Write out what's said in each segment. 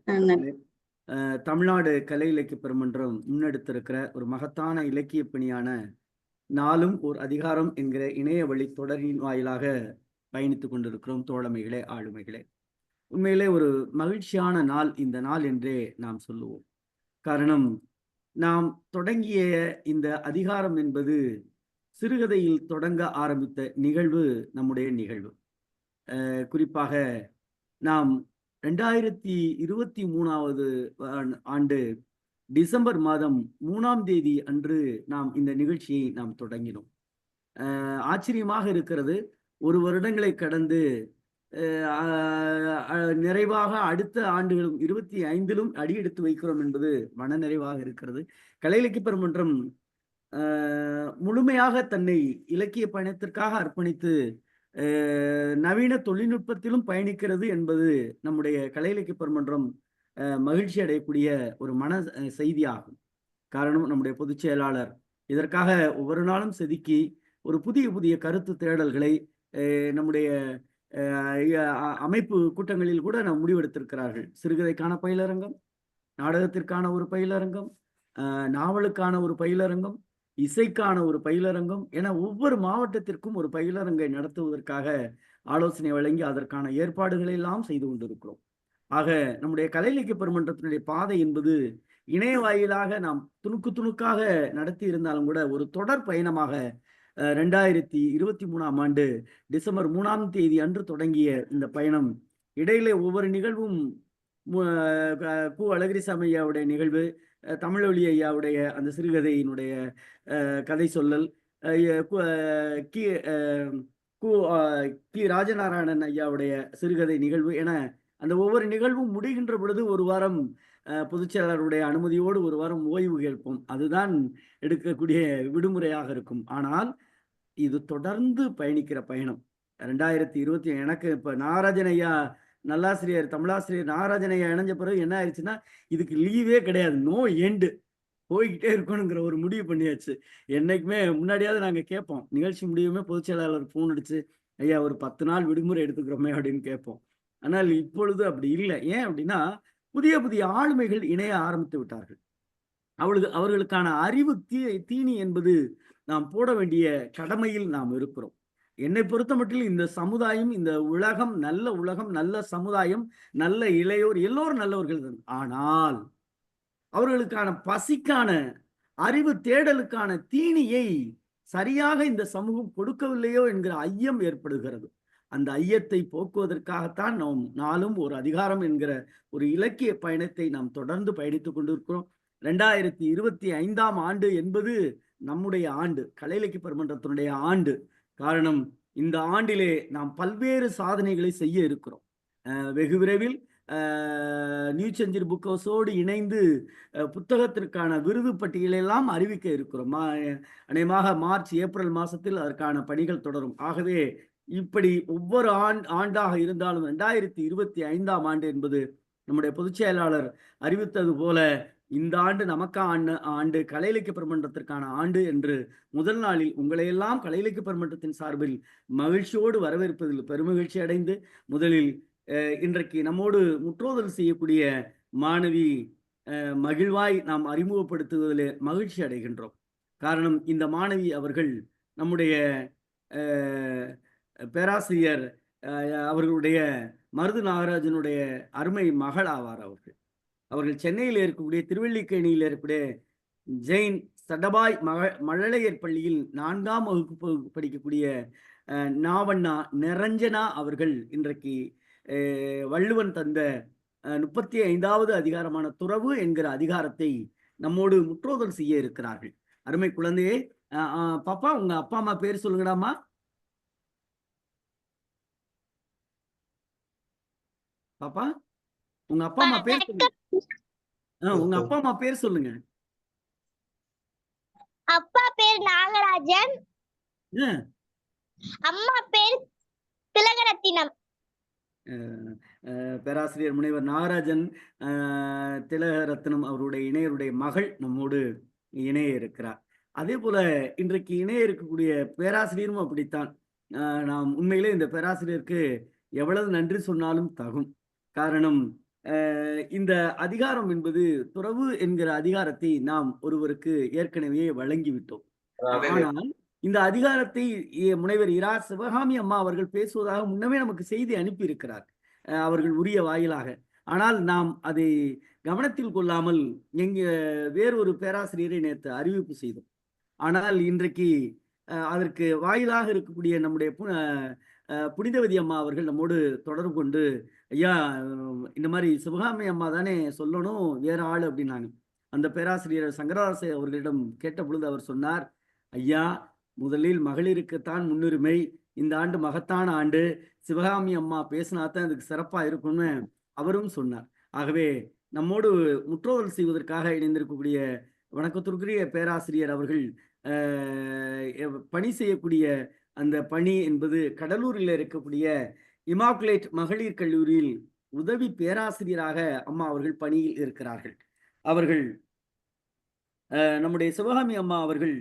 நன்றி. தமிழ்நாடு கலை இலக்கிய பெருமன்றம் முன்னெடுத்திருக்கிற ஒரு மகத்தான இலக்கிய பணியான நாளும் ஒரு அதிகாரம் என்கிற இணைய வழி தொடரின் வாயிலாக பயணித்துக் கொண்டிருக்கிறோம். தோழமைகளே, ஆளுமைகளே, உண்மையிலே ஒரு மகிழ்ச்சியான நாள் இந்த நாள் என்றே நாம் சொல்லுவோம். காரணம், நாம் தொடங்கிய இந்த அதிகாரம் என்பது சிறுகதையில் தொடங்க ஆரம்பித்த நிகழ்வு நம்முடைய நிகழ்வு. குறிப்பாக நாம் 2023வது ஆண்டு டிசம்பர் மாதம் 3ஆம் தேதி அன்று நாம் இந்த நிகழ்ச்சியை நாம் தொடங்கினோம். ஆச்சரியமாக இருக்கிறது. ஒரு வருடங்களை கடந்து நிறைவாக அடுத்த ஆண்டுகளும் 25லும் அடியெடுத்து வைக்கிறோம் என்பது மனநிறைவாக இருக்கிறது. கலை இலக்கிய பெருமன்றம் முழுமையாக தன்னை இலக்கிய பயணத்திற்காக அர்ப்பணித்து நவீன தொழில்நுட்பத்திலும் பயணிக்கிறது என்பது நம்முடைய கலை இலக்கிய பெருமன்றம் மகிழ்ச்சி அடையக்கூடிய ஒரு மன செய்தியாகும். காரணம், நம்முடைய பொதுச் செயலாளர் இதற்காக ஒவ்வொரு நாளும் செதுக்கி ஒரு புதிய புதிய கருத்து தேடல்களை நம்முடைய அமைப்பு கூட்டங்களில் கூட நாம் முடிவெடுத்திருக்கிறார்கள். சிறுகதைக்கான பயிலரங்கம், நாடகத்திற்கான ஒரு பயிலரங்கம், நாவலுக்கான ஒரு பயிலரங்கம், இசைக்கான ஒரு பயிலரங்கம் என ஒவ்வொரு மாவட்டத்திற்கும் ஒரு பயிலரங்கை நடத்துவதற்காக ஆலோசனை வழங்கி அதற்கான ஏற்பாடுகளை எல்லாம் செய்து கொண்டிருக்கிறோம். ஆக நம்முடைய கலை இலக்கிய பெருமன்றத்தினுடைய பாதை என்பது இணைய வாயிலாக நாம் துணுக்கு துணுக்காக நடத்தி இருந்தாலும் கூட ஒரு தொடர் பயணமாக 2023ஆம் ஆண்டு டிசம்பர் 3ஆம் தேதி அன்று தொடங்கிய இந்த பயணம் இடையிலே ஒவ்வொரு நிகழ்வும் கு அழகிரிசாமி ஐயாவுடைய நிகழ்வு, தமிழொலி ஐயாவுடைய அந்த சிறுகதையினுடைய கதை சொல்லல், கி ராஜநாராயணன் ஐயாவுடைய சிறுகதை நிகழ்வு என அந்த ஒவ்வொரு நிகழ்வும் முடிகின்ற பொழுது ஒரு வாரம் பொதுச்செயலாளருடைய அனுமதியோடு ஒரு வாரம் ஓய்வு கேட்போம். அதுதான் எடுக்கக்கூடிய விடுமுறையாக இருக்கும். ஆனால் இது தொடர்ந்து பயணிக்கிற பயணம். 2020 எனக்கு இப்ப நாகராஜன் ஐயா நல்லாசிரியர், தமிழாசிரியர் நாகராஜன் ஐயா இணைஞ்ச பிறகு என்ன ஆயிடுச்சுன்னா, இதுக்கு லீவே கிடையாது, நோ எண்டு, போய்கிட்டே இருக்கணுங்கிற ஒரு முடிவு பண்ணியாச்சு. என்னைக்குமே முன்னாடியாவது நாங்க கேட்போம், நிகழ்ச்சி முடியுமே பொதுச் செயலாளர் போன் அடிச்சு, ஐயா ஒரு 10 நாள் விடுமுறை எடுத்துக்கிறோமே அப்படின்னு கேட்போம். ஆனால் இப்பொழுது அப்படி இல்லை. ஏன் அப்படின்னா, புதிய புதிய ஆளுமைகள் இணைய ஆரம்பித்து விட்டார்கள். அவர்களுக்கான அறிவு தீனி என்பது நாம் போட வேண்டிய கடமையில் நாம் இருக்கிறோம். என்னை பொறுத்த மட்டில் இந்த சமுதாயம், இந்த உலகம் நல்ல உலகம், நல்ல சமுதாயம், நல்ல இளையோர், எல்லோரும் நல்லவர்கள் தான். ஆனால் அவர்களுக்கான பசிக்கான, அறிவு தேடலுக்கான தீனியை சரியாக இந்த சமூகம் கொடுக்கவில்லையோ என்கிற ஐயம் ஏற்படுகிறது. அந்த ஐயத்தை போக்குவதற்காகத்தான் நாம் நாளும் ஒரு அதிகாரம் என்கிற ஒரு இலக்கிய பயணத்தை நாம் தொடர்ந்து பயணித்துக் கொண்டிருக்கிறோம். 2025ஆம் ஆண்டு என்பது நம்முடைய ஆண்டு, கலை இலக்கிய பெருமன்றத்தினுடைய ஆண்டு. காரணம், இந்த ஆண்டிலே நாம் பல்வேறு சாதனைகளை செய்ய இருக்கிறோம். வெகு விரைவில் நியூ செஞ்சுரி புக் ஹவுஸோடு இணைந்து புத்தகத்திற்கான விருது பட்டியலெல்லாம் அறிவிக்க இருக்கிறோம். அநேகமாக மார்ச் ஏப்ரல் மாசத்தில் அதற்கான பணிகள் தொடரும். ஆகவே இப்படி ஒவ்வொரு ஆண்டாக இருந்தாலும் 2025ஆம் ஆண்டு என்பது நம்முடைய பொதுச் செயலாளர் அறிவித்தது போல இந்த ஆண்டு நமக்கான ஆண்டு, கலை இலக்கிய பெருமன்றத்திற்கான ஆண்டு என்று முதல் நாளில் உங்களையெல்லாம் கலை இலக்கிய பெருமன்றத்தின் சார்பில் மகிழ்ச்சியோடு வரவேற்பதில் பெருமகிழ்ச்சி அடைந்து, முதலில் இன்றைக்கு நம்மோடு முற்றோதல் செய்யக்கூடிய மாணவி மகிழ்வாய் நாம் அறிமுகப்படுத்துவதில் மகிழ்ச்சி அடைகின்றோம். காரணம், இந்த மாணவி அவர்கள் நம்முடைய பேராசிரியர் அவர்களுடைய மருது நாகராஜனுடைய அருமை மகள் ஆவார். அவர்கள் சென்னையில் இருக்கக்கூடிய திருவல்லிக்கேணியில் இருக்கக்கூடிய ஜெயின் சடபாய் மழலையர் பள்ளியில் 4ஆம் வகுப்பு படிக்கக்கூடிய நாவண்ணா நிரஞ்சனா அவர்கள் இன்றைக்கு வள்ளுவன் தந்த 35வது அதிகாரமான துறவு என்கிற அதிகாரத்தை நம்மோடு முற்றோதல் செய்ய இருக்கிறார்கள். அருமை குழந்தையே, பாப்பா உங்க அப்பா அம்மா பேர் சொல்லுங்கடாமா. பாப்பா உங்க அப்பா அம்மா பேர் சொல்லுங்க. உங்க அப்பா அம்மா பேர் சொல்லுங்க. அப்பா பேர் நாகராஜன், அம்மா பேர் திலகரத்தினம். பேராசிரியர் முனைவர் நாகராஜன் திலகரத்னம் அவருடைய இணையருடைய மகள் நம்மோடு இணைய இருக்கிறார். அதே போல இன்றைக்கு இணைய இருக்கக்கூடிய பேராசிரியரும் அப்படித்தான். நாம் உண்மையிலே இந்த பேராசிரியருக்கு எவ்வளவு நன்றி சொன்னாலும் தகும். காரணம், இந்த அதிகாரம் என்பது துறவு என்கிற அதிகாரத்தை நாம் ஒருவருக்கு ஏற்கனவே வழங்கிவிட்டோம். ஆனால் இந்த அதிகாரத்தை முனைவர் இரா சிவகாமி அம்மா அவர்கள் பேசுவதாக முன்னமே நமக்கு செய்தி அனுப்பி இருக்கிறார், அவர்கள் உரிய வாயிலாக. ஆனால் நாம் அதை கவனத்தில் கொள்ளாமல் வேறொரு பேராசிரியரை நேற்று அறிவிப்பு செய்தோம். ஆனால் இன்றைக்கு அதற்கு வாயிலாக இருக்கக்கூடிய நம்முடைய புனிதவதி அம்மா அவர்கள் நம்மோடு தொடர்பு கொண்டு, ஐயா இந்த மாதிரி சிவகாமி அம்மா தானே சொல்லணும், வேற ஆள் அப்படின்னாங்க. அந்த பேராசிரியர் சங்கராசை அவர்களிடம் கேட்ட பொழுது அவர் சொன்னார், ஐயா முதலில் மகளிருக்குத்தான் முன்னுரிமை, இந்த ஆண்டு மகத்தான ஆண்டு, சிவகாமி அம்மா பேசினாதான் அதுக்கு சிறப்பா இருக்கும்னு அவரும் சொன்னார். ஆகவே நம்மோடு முற்றோதல் செய்வதற்காக இணைந்திருக்கக்கூடிய வணக்கத்திற்குரிய பேராசிரியர் அவர்கள் பணி செய்யக்கூடிய அந்த பணி என்பது கடலூரில் இருக்கக்கூடிய இமாக்குலேட் மகளிர் கல்லூரியில் உதவி பேராசிரியராக அம்மா அவர்கள் பணியில் இருக்கிறார்கள். அவர்கள் நம்முடைய சிவகாமி அம்மா அவர்கள்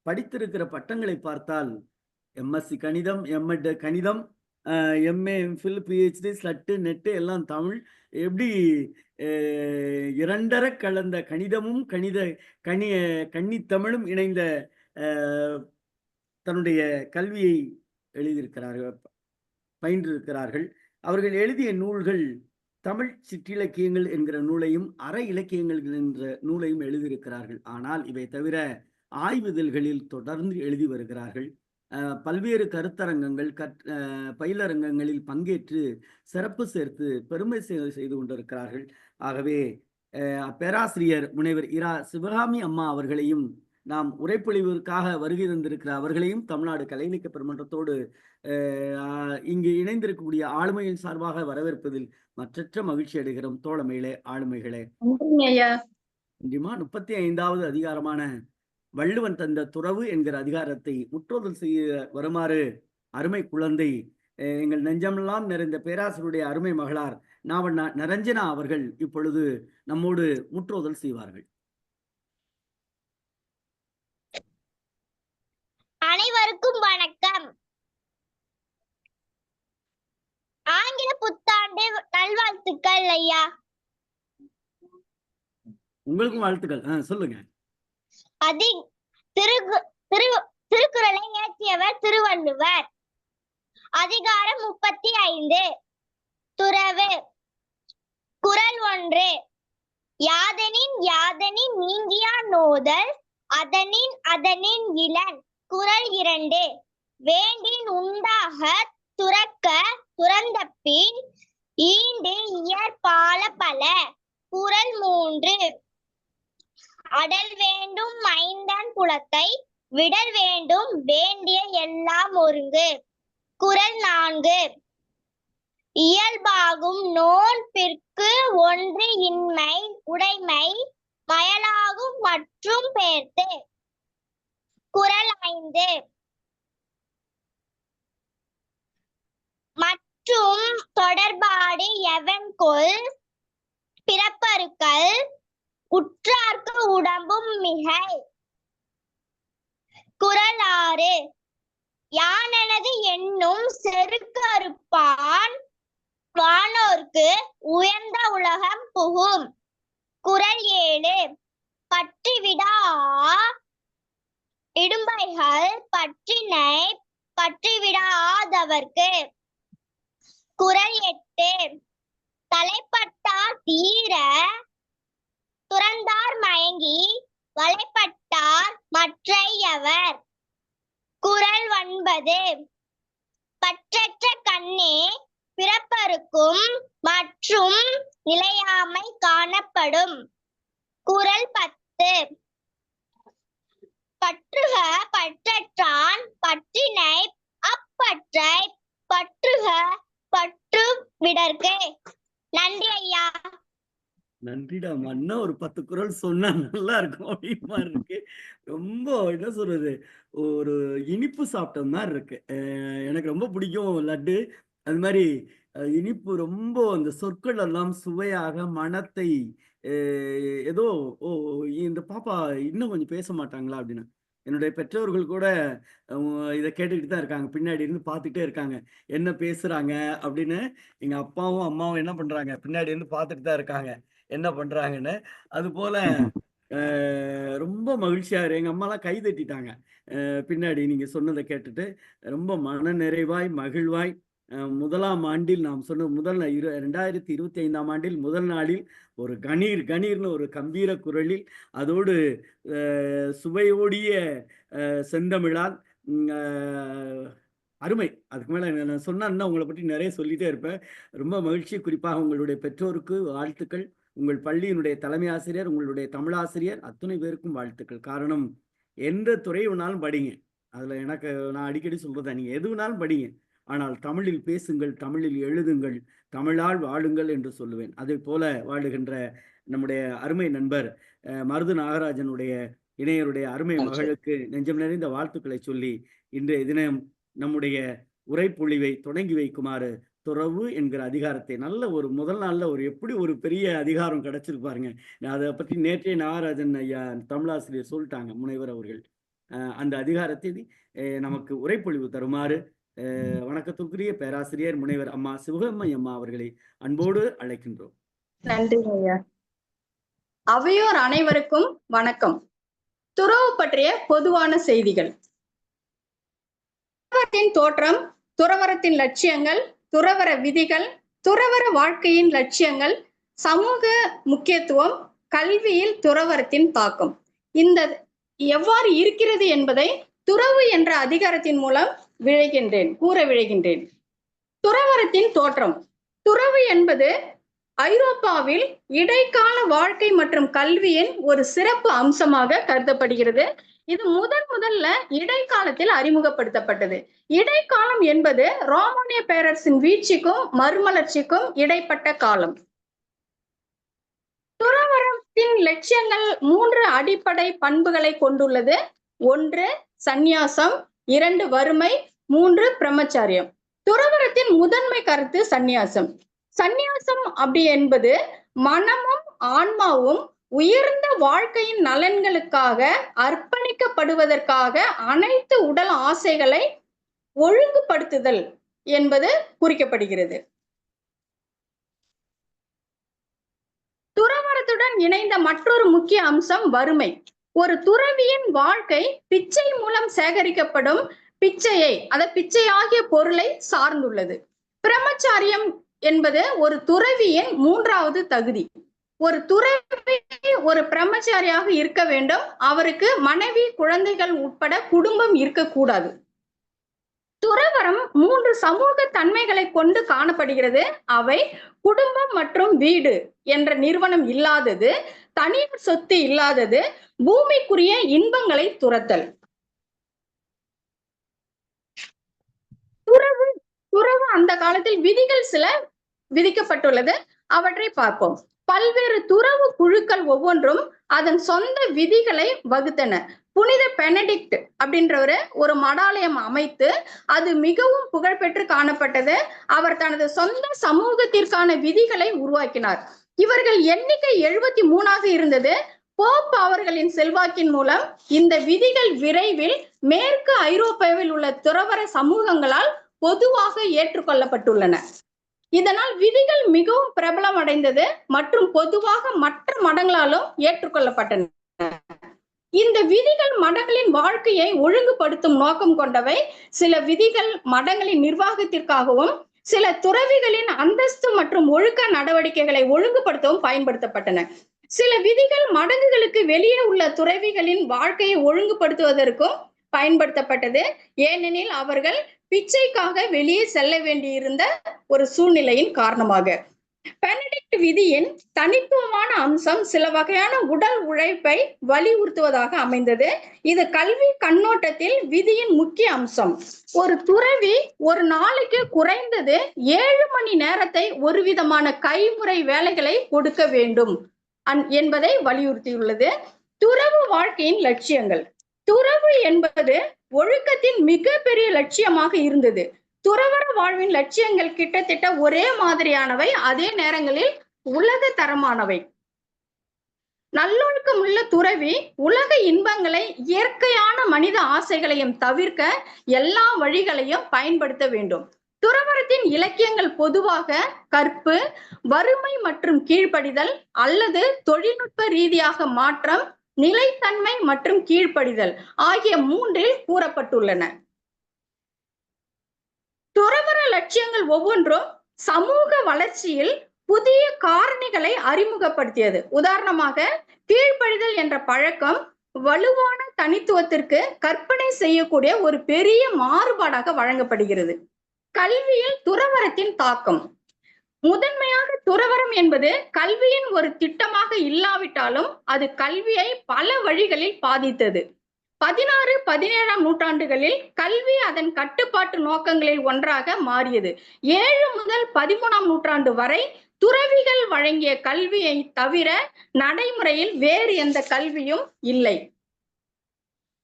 படித்திருக்கிற பட்டங்களை பார்த்தால் எம்எஸ்சி கணிதம், எம்எட் கணிதம், எம்ஏ, எம்ஃபில், பிஹெச்டி, ஸ்லட்டு, நெட்டு எல்லாம் தமிழ், எப்படி இரண்டர கலந்த கணிதமும் கன்னித்தமிழும் இணைந்த தன்னுடைய கல்வியை எழுதியிருக்கிறார்கள், பயின்றிருக்கிறார்கள். அவர்கள் எழுதிய நூல்கள் தமிழ் சிற்றிலக்கியங்கள் என்கிற நூலையும் அற இலக்கியங்கள் என்ற நூலையும் எழுதியிருக்கிறார்கள். ஆனால் இவை தவிர ஆய்வுதல்களில் தொடர்ந்து எழுதி வருகிறார்கள். பல்வேறு கருத்தரங்கங்கள் பயிலரங்கங்களில் பங்கேற்று சிறப்பு சேர்த்து பெருமை செய்து கொண்டிருக்கிறார்கள். ஆகவே பேராசிரியர் முனைவர் இரா சிவகாமி அம்மா அவர்களையும் நாம் உரைப்பொழிவிற்காக வருகை தந்திருக்கிற அவர்களையும் தமிழ்நாடு கலை இலக்கிய பெருமன்றத்தோடு இங்கு இணைந்திருக்கக்கூடிய ஆளுமையின் சார்பாக வரவேற்பதில் மற்றற்ற மகிழ்ச்சி அடைகிறோம். தோழமைகளே, ஆளுமைகளே, 35வது அதிகாரமான வள்ளுவன் தந்த துறவு என்கிற அதிகாரத்தை முற்றோதல் செய்ய வருமாறு அருமை குழந்தை, எங்கள் நெஞ்சமெல்லாம் நிறைந்த பேராசிரியருடைய அருமை மகளார் நரஞ்சனா அவர்கள் இப்பொழுது நம்மோடு முற்றோதல் செய்வார்கள். அனைவருக்கும் வணக்கம். ஆங்கில புத்தாண்டு நல்வாழ்த்துக்கள் ஐயா. உங்களுக்கும் வாழ்த்துக்கள். சொல்லுங்க. திருக்குறளை இயற்றியவர் திருவள்ளுவர். அதிகாரம் 35 துறவு. குறள் 1. யாதெனின் யாதெனின் நீங்கியான் நோதல் அதனின் இலன். குறள் 2. வேண்டின் உண்டாக துறக்க துறந்தபின் ஈண்டு இயற்பால பல. குறள் 3. அடல் வேண்டும் மைந்தன் புலத்தை விடல் வேண்டும் வேண்டிய எல்லாம் ஒருங்கு. குறள் 4. இயல்பாகும் நோன்பிற்கு ஒன்று இன்மை உடைமை மயலாகும் மற்றும் பேர்த்து. குறள் 5. மற்றும் தொடர்பாடு எவன்கொல் பிறப்பறுக்கல் உற்றார்க்கு உடம்பும் மிகை. குறள் 6. யானெனது என்னும் செருக்கு வானோர்க்கு உயர்ந்த உலகம் புகும். குறள் 7. பற்றிவிடா இடும்பைகள் பற்றினை பற்றிவிடாதவர்க்கு. குறள் 8. தலைப்பட்டார் தீர துறந்தார் மயங்கி வலைப்பட்டார் மற்றையவர். குறள் 9. பற்றற்ற கண்ணே பிறப்பறுக்கும் மற்றும் நிலையாமை காணப்படும். குறள் 10. பற்றுக பற்றற்றான் பற்றினை அப்பற்றை பற்றுக பற்று விடற்கு. நன்றி ஐயா. நன்றிடா மன்னா, ஒரு 10 குறள் சொன்னா நல்லா இருக்கும் அப்படிமா இருக்கு. ரொம்ப என்ன சொல்றது, ஒரு இனிப்பு சாப்பிட்ட மாதிரி இருக்கு. எனக்கு ரொம்ப பிடிக்கும் லட்டு. அது மாதிரி இனிப்பு ரொம்ப, அந்த சொற்கள் எல்லாம் சுவையாக மனத்தை ஏதோ இந்த பாப்பா இன்னும் கொஞ்சம் பேச மாட்டாங்களா அப்படின்னு என்னுடைய பெற்றோர்கள் கூட இத கேட்டுக்கிட்டு தான் இருக்காங்க. பின்னாடி இருந்து பார்த்துட்டே இருக்காங்க. என்ன பேசுறாங்க அப்படின்னு. எங்க அப்பாவும், அம்மாவும் என்ன பண்றாங்க? பின்னாடி இருந்து பார்த்துட்டு தான் இருக்காங்க. என்ன பண்றாங்கன்னு. அதுபோல அ ரொம்ப மகிழ்ச்சியா எங்க அம்மாலாம் கை தட்டிட்டாங்க. பின்னாடி நீங்க சொன்னத கேட்டுட்டு. ரொம்ப மனநிறைவாய், மகிழ்வாய் 1ஆம் ஆண்டில் நாம் சொன்ன முதல் 2025ஆம் ஆண்டில் முதல் நாளில் ஒரு கணீர் கணீர்னு ஒரு கம்பீர குரலில் அதோடு அ சுவையோடிய செந்தமிழால் ம் அ அருமை. அதுக்கு மேல நான் சொன்னா இன்னும் உங்கள பற்றி நெறைய சொல்லிட்டே இருப்பேன். ரொம்ப மகிழ்ச்சி. குறிப்பாக உங்களுடைய பெற்றோருக்கு வாழ்த்துக்கள். உங்கள் பள்ளியினுடைய தலைமை ஆசிரியர், உங்களுடைய தமிழாசிரியர் அத்துணை பேருக்கும் வாழ்த்துக்கள். காரணம் எந்த துறை வேணாலும் படிங்க. அதுல எனக்கு நான் அடிக்கடி சொல்றது தான். நீங்க எது வேணாலும் படிங்க. ஆனால் தமிழில் பேசுங்கள், தமிழில் எழுதுங்கள், தமிழால் வாழுங்கள் என்று சொல்லுவேன். அதேபோல வாழுகின்ற நம்முடைய அருமை நண்பர் மருது நாகராஜனுடைய இணையருடைய அருமை மகளுக்கு நெஞ்சம் நிறைந்த வாழ்த்துக்களை சொல்லி, இன்றைய தினம் நம்முடைய உரைப்பொழிவை தொடங்கி வைக்குமாறு துறவு என்கிற அதிகாரத்தை நல்ல ஒரு முதல் நாள்ல ஒரு எப்படி ஒரு பெரிய அதிகாரம் கிடைச்சிருக்கு பாருங்க. அத பற்றி நேற்றே நாகராஜன் ஐயா தமிழாசிரியர் சொல்லிட்டாங்க முனைவர் அவர்கள். அந்த அதிகாரத்தை நமக்கு உரைப்பொழிவு தருமாறு வணக்கத்திற்குரிய பேராசிரியர் முனைவர் அம்மா சிவகம்மை அம்மா அவர்களை அன்போடு அழைக்கின்றோம். நன்றி ஐயா. அவையோர் அனைவருக்கும் வணக்கம். துறவு பற்றிய பொதுவான செய்திகள். துறவரத்தின் தோற்றம், துறவரத்தின் லட்சியங்கள், துறவர விதிகள், துறவர வாழ்க்கையின் லட்சியங்கள், சமூக முக்கியத்துவம், கல்வியில் துறவரத்தின் தாக்கம் இந்த எவ்வாறு இருக்கிறது என்பதை துறவு என்ற அதிகாரத்தின் மூலம் கூற விழைகின்றேன். துறவரத்தின் தோற்றம். துறவு என்பது ஐரோப்பாவில் இடைக்கால வாழ்க்கை மற்றும் கல்வியின் ஒரு சிறப்பு அம்சமாக கருதப்படுகிறது. இது முதல்ல இடைக்காலத்தில் அறிமுகப்படுத்தப்பட்டது. இடைக்காலம் என்பது ரோமானிய பேரரசின் வீழ்ச்சிக்கும் மறுமலர்ச்சிக்கும் இடைப்பட்ட காலம். துறவரத்தின் லட்சியங்கள் 3 அடிப்படை பண்புகளை கொண்டுள்ளது. 1 சந்நியாசம், 2 வறுமை, 3 பிரம்மச்சாரியம். துறவரத்தின் முதன்மை கருத்து சந்நியாசம். சந்நியாசம் அப்படி என்பது மனமும் ஆன்மாவும் உயர்ந்த வாழ்க்கையின் நலன்களுக்காக அர்ப்பணிக்கப்படுவதற்காக அனைத்து உடல் ஆசைகளை ஒழுங்குபடுத்துதல் என்பது குறிக்கப்படுகிறது. துறவரத்துடன் இணைந்த மற்றொரு முக்கிய அம்சம் வறுமை. ஒரு துறவியின் வாழ்க்கை பிச்சை மூலம் சேகரிக்கப்படும் பிச்சையாகிய பொருளை சார்ந்துள்ளது. பிரம்மச்சாரியம் என்பது ஒரு துறவியின் 3வது தகுதி. ஒரு துறவி ஒரு பிரம்மச்சாரியாக இருக்க வேண்டும். அவருக்கு மனைவி, குழந்தைகள் உட்பட குடும்பம் இருக்கக்கூடாது. துறவரம் 3 சமூக தன்மைகளை கொண்டு காணப்படுகிறது. அவை குடும்பம் மற்றும் வீடு என்ற நிறுவனம் இல்லாதது, தனியார் சொத்து இல்லாதது, பூமிக்குரிய இன்பங்களை துறத்தல். துறவு அந்த காலத்தில் விதிகள் சில விதிக்கப்பட்டுள்ளது. அவற்றை பார்ப்போம். பல்வேறு துறவு குழுக்கள் ஒவ்வொன்றும் அதன் சொந்த விதிகளை வகுத்தன. புனித பெனடிக்ட் அப்படின்றவரு ஒரு மடாலயம் அமைத்து அது மிகவும் புகழ்பெற்று காணப்பட்டது. அவர் தனது சொந்த சமூகத்திற்கான விதிகளை உருவாக்கினார். இவர்கள் எண்ணிக்கை 73ஆக இருந்தது. போப் அவர்களின் செல்வாக்கின் மூலம் இந்த விதிகள் விரைவில் மேற்கு ஐரோப்பாவில் உள்ள துறவர சமூகங்களால் பொதுவாக ஏற்றுக்கொள்ளப்பட்டுள்ளன. இதனால் விதிகள் மிகவும் பிரபலம் அடைந்தது மற்றும் பொதுவாக மற்ற மடங்களாலும் ஏற்றுக்கொள்ளப்பட்டன. இந்த விதிகள் மடங்களின் வாழ்க்கையை ஒழுங்குபடுத்தும் நோக்கம் கொண்டவை. சில விதிகள் மடங்களின் நிர்வாகத்திற்காகவும் சில துறவிகளின் அந்தஸ்து மற்றும் ஒழுக்க நடவடிக்கைகளை ஒழுங்குபடுத்தவும் பயன்படுத்தப்பட்டன. சில விதிகள் மடங்குகளுக்கு வெளியே உள்ள துறவிகளின் வாழ்க்கையை ஒழுங்குபடுத்துவதற்கும் பயன்படுத்தப்பட்டது. ஏனெனில் அவர்கள் பிச்சைக்காக வெளியே செல்ல வேண்டியிருந்த ஒரு சூழ்நிலையின் காரணமாக. பெனடிக்ட் விதியின் தனித்துவமான அம்சம் சில வகையான உடல் உழைப்பை வலியுறுத்துவதாக அமைந்தது. இது கல்வி கண்ணோட்டத்தில் விதியின் முக்கிய அம்சம். ஒரு துறவி ஒரு நாளைக்கு குறைந்தது 7 மணி நேரத்தை ஒரு விதமான கைமுறை வேலைகளை கொடுக்க வேண்டும் என்பதை வலியுறுத்தியுள்ளது. துறவு வாழ்க்கையின் லட்சியங்கள். துறவு என்பது ஒழுக்கத்தின் மிகப்பெரிய லட்சியமாக இருந்தது. துறவற வாழ்வின் லட்சியங்கள் கிட்டத்தட்ட ஒரே மாதிரியானவை, அதே நேரங்களில் உலக தரமானவை. நல்லொழுக்கம் உள்ள துறவி உலக இன்பங்களை, இயற்கையான மனித ஆசைகளையும் தவிர்க்க எல்லா வழிகளையும் பயன்படுத்த வேண்டும். துறவரத்தின் இலக்கியங்கள் பொதுவாக கற்பு, வறுமை மற்றும் கீழ்ப்படிதல் அல்லது தொழில்நுட்ப ரீதியாக மாற்றம், நிலைத்தன்மை மற்றும் கீழ்ப்படிதல் ஆகிய மூன்றில் கூறப்பட்டுள்ளன. துறவர லட்சியங்கள் ஒவ்வொன்றும் சமூக வளர்ச்சியில் புதிய காரணிகளை அறிமுகப்படுத்தியது. உதாரணமாக, கீழ்ப்படிதல் என்ற பழக்கம் வலுவான தனித்துவத்திற்கு கற்பனை செய்யக்கூடிய ஒரு பெரிய மாறுபாடாக வழங்கப்படுகிறது. கல்வியில் துறவரத்தின் தாக்கம். முதன்மையாக துறவரம் என்பது கல்வியின் ஒரு திட்டமாக இல்லாவிட்டாலும் அது கல்வியை பல வழிகளில் பாதித்தது. 16, 17ஆம் நூற்றாண்டுகளில் கல்வி அதன் கட்டுப்பாட்டு நோக்கங்களில் ஒன்றாக மாறியது. 7 முதல் 13ஆம் நூற்றாண்டு வரை துறவிகள் வழங்கிய கல்வியை தவிர நடைமுறையில் வேறு எந்த கல்வியும் இல்லை.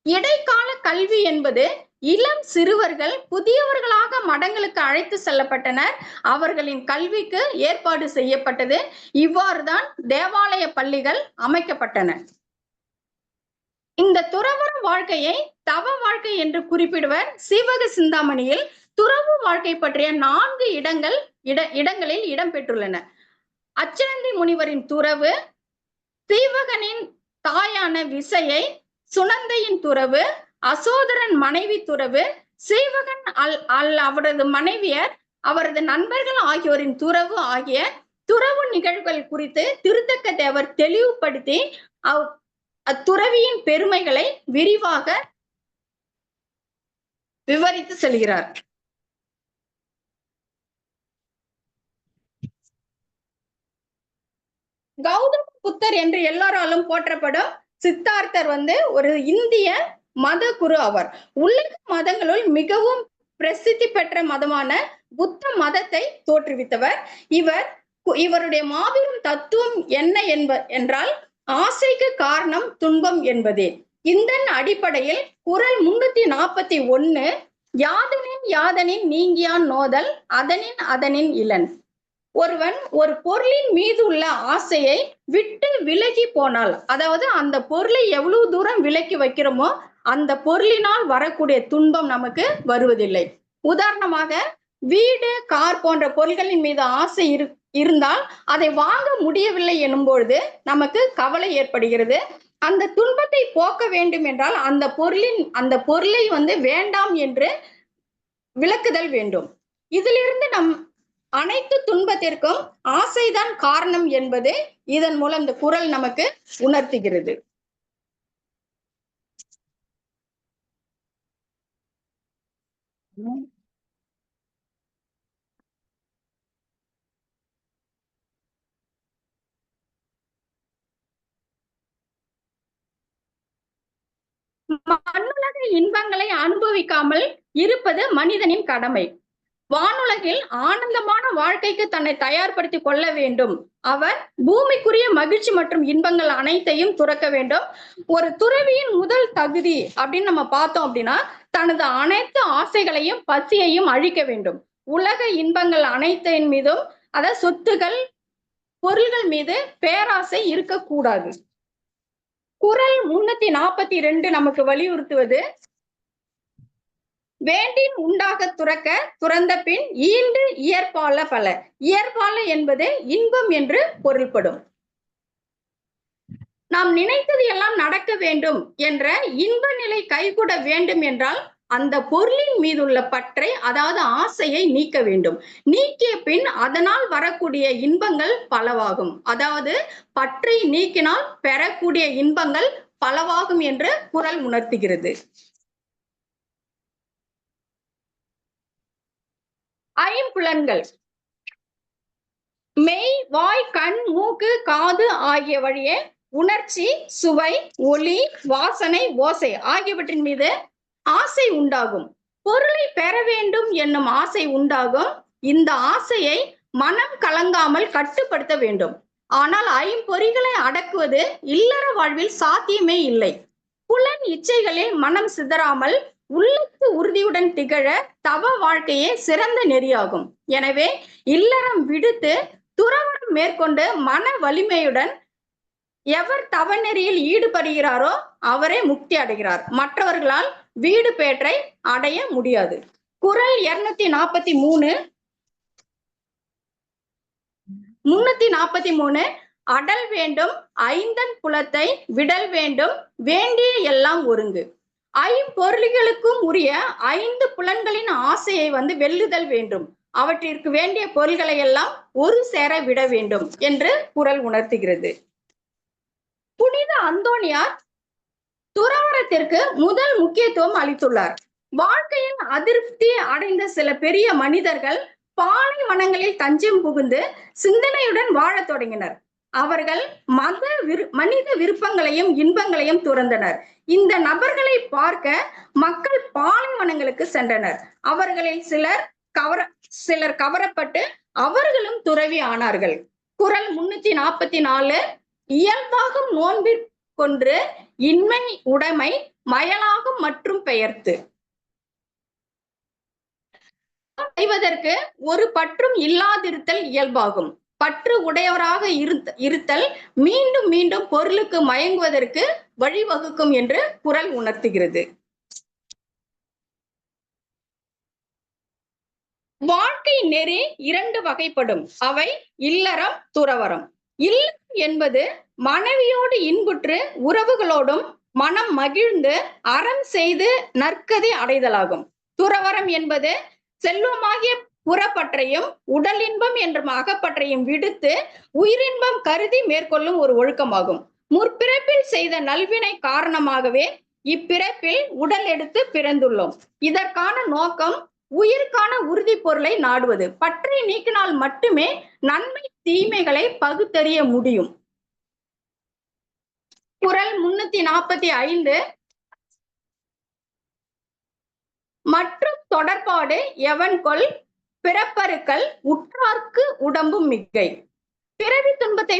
இடைக்கால கல்வி என்பது இளம் சிறுவர்கள் புதியவர்களாக மடங்களுக்கு அழைத்து செல்லப்பட்டனர். அவர்களின் கல்விக்கு ஏற்பாடு செய்யப்பட்டது. இவ்வாறுதான் தேவாலய பள்ளிகள் அமைக்கப்பட்டன. இந்த துறவற வாழ்க்கையை தவ வாழ்க்கை என்று குறிப்பிடுவர். சீவக சிந்தாமணியில் துறவு வாழ்க்கை பற்றிய 4 இடங்களில் இடம்பெற்றுள்ளன. அச்சரந்தி முனிவரின் துறவு, சீவகனின் தாயான விசையை, சுனந்தையின் துறவு, அசோதரன் மனைவி துறவு, சீவகன் அவரது மனைவியர், அவரது நண்பர்கள் ஆகியோரின் துறவு ஆகிய துறவு நிகழ்வுகள் குறித்து திருத்தக்க தேவர் தெளிவுபடுத்தி அத்துறவியின் பெருமைகளை விரிவாக விவரித்து செல்கிறார். கௌதம புத்தர் என்று எல்லாராலும் போற்றப்படும் சித்தார்த்தர் ஒரு இந்திய மத குரு ஆவார். உலக மதங்களுள் மிகவும் பிரசித்தி பெற்ற மதமான புத்த மதத்தை தோற்றுவித்தவர். இவருடைய மாபெரும் தத்துவம் என்ன என்றால், ஆசைக்கு காரணம் துன்பம் என்பதே. இந்த அடிப்படையில் குறள் 341, யாதனின் யாதனின் நீங்கியான் நோதல், அதனின் இளன். ஒருவன் ஒரு பொருளின் மீது உள்ள ஆசையை விட்டு விலகி போனால், அதாவது அந்த பொருளை எவ்வளவு தூரம் விலக்கி வைக்கிறோமோ அந்த பொருளினால் வரக்கூடிய துன்பம் நமக்கு வருவதில்லை. உதாரணமாக, வீடு, கார் போன்ற பொருள்களின் மீது ஆசை இருந்தால் அதை வாங்க முடியவில்லை எனும் பொழுது நமக்கு கவலை ஏற்படுகிறது. அந்த துன்பத்தை போக்க வேண்டும் என்றால் அந்த பொருளை வேண்டாம் என்று விலக்குதல் வேண்டும். இதிலிருந்து நம் அனைத்து துன்பத்திற்கும் ஆசைதான் காரணம் என்பது இதன் மூலம் இந்த குறள் நமக்கு உணர்த்துகிறது. மண்ணுலக இன்பங்களை அனுபவிக்காமல் இருப்பது மனிதனின் கடமை. வானுலகில் ஆனந்தமான வாழ்க்கைக்கு தன்னை தயார்படுத்திக் கொள்ள வேண்டும். அவர் பூமிக்குரிய மகிழ்ச்சி மற்றும் இன்பங்கள் அனைத்தையும் துறக்க வேண்டும். ஒரு துறவியின் முதல் தகுதி அப்படின்னு நம்ம பார்த்தோம் அப்படின்னா, தனது அனைத்து ஆசைகளையும் பசியையும் அழிக்க வேண்டும். உலக இன்பங்கள் அனைத்தின் மீதும், அதாவது சொத்துகள், பொருள்கள் மீது பேராசை இருக்கக்கூடாது. குறள் 342 நமக்கு வலியுறுத்துவது, வேண்டின் உண்டாக துறந்த பின் ஈண்டு இயற்பால பல. இயற்பால என்பது இன்பம் என்று பொருள்படும். நாம் நினைத்தது எல்லாம் நடக்க வேண்டும் என்ற இன்ப நிலை கைகூட வேண்டும் என்றால் அந்த பொருளின் மீதுள்ள பற்றை, அதாவது ஆசையை நீக்க வேண்டும். நீக்கிய பின் அதனால் வரக்கூடிய இன்பங்கள் பலவாகும். அதாவது பற்றை நீக்கினால் பெறக்கூடிய இன்பங்கள் பலவாகும் என்று குறள் உணர்த்துகிறது. ஐம்புலன்கள் மெய், வாய், கண், மூக்கு, காது ஆகிய வழியே உணர்ச்சி, சுவை, ஒளி, வாசனை, ஓசை ஆகியவற்றின் மீது ஆசை உண்டாகும். பொருளை பெற வேண்டும் என்னும் ஆசை உண்டாகும். இந்த ஆசையை மனம் கலங்காமல் கட்டுப்படுத்த வேண்டும். ஆனால் ஐம்பொறிகளை அடக்குவது இல்லற வாழ்வில் சாத்தியமே இல்லை. புலன் இச்சைகளில் மனம் சிதறாமல் உள்ளத்து உறுதியுடன் திகழ தவ வாழ்க்கையே சிறந்த நெறியாகும். எனவே இல்லறம் விடுத்து துறவரம் மேற்கொண்டு மன வலிமையுடன் எவர் தவநெறியில் ஈடுபடுகிறாரோ அவரே முக்தி அடைகிறார். மற்றவர்களால் வீடு பேற்றை அடைய முடியாது. குறள் 343 அடல் வேண்டும் ஐந்தன் புலத்தை விடல் வேண்டும் வேண்டிய எல்லாம் ஒருங்கு. ஐம்பொருள்களுக்கும் உரிய 5 புலன்களின் ஆசையை வெல்லுதல் வேண்டும். அவற்றிற்கு வேண்டிய பொருள்களை எல்லாம் ஒரு சேர விட வேண்டும் என்று குறள் உணர்த்துகிறது. புனித அந்தோணியார் துறவரத்திற்கு முதல் முக்கியத்துவம் அளித்துள்ளார். வாழ்க்கையில் அதிருப்தி அடைந்த சில பெரிய மனிதர்கள் பாலைவனங்களில் தஞ்சம் புகுந்து சிந்தனையுடன் வாழத் தொடங்கினர். அவர்கள் மனித விருப்பங்களையும் இன்பங்களையும் துறந்தனர். இந்த நபர்களை பார்க்க மக்கள் பாலைவனங்களுக்கு சென்றனர். அவர்களில் சிலர் கவரப்பட்டு அவர்களும் துறவி ஆனார்கள். குறள் 344 இயல்பாகும் நோன்பிற்கொன்று இன்மை உடைமை மயலாகும் மற்றும் பெயர்த்து. செய்வதற்கு ஒரு பற்றும் இல்லாதிருத்தல் இயல்பாகும். பற்று உடையவராக இருத்தல் மீண்டும் மீண்டும் பொருளுக்கு மயங்குவதற்கு வழிவகுக்கும் என்று குறள் உணர்த்துகிறது. வாழ்க்கை நெறி 2 வகைப்படும். அவை இல்லறம், துறவரம். இல்லறம் என்பது மனைவியோடு இன்புற்று உறவுகளோடும் மனம் மகிழ்ந்து அறம் செய்து நற்கதி அடைதலாகும். துறவரம் என்பது செல்வமாகிய புறப்பற்றையும் உடல் இன்பம் என்ற அகப்பற்றையும் விடுத்து உயிரின்பம் கருதி மேற்கொள்ளும் ஒரு ஒழுக்கமாகும். முற்பிறப்பில் செய்த நல்வினை காரணமாகவே இப்பிறப்பில் உடல் எடுத்து பிறந்துள்ளோம். இதற்கான நோக்கம் உயிருக்கான உறுதி பொருளை நாடுவது. பற்றை நீக்கினால் மட்டுமே நன்மை தீமைகளை பகுத்தறிய முடியும். குறள் 345 மற்றும் தொடர்பாடு எவன்கொல் பிறப்பருக்கள் உற்றார்க்கு உடம்பும் மிகை. பிறவி துன்பத்தை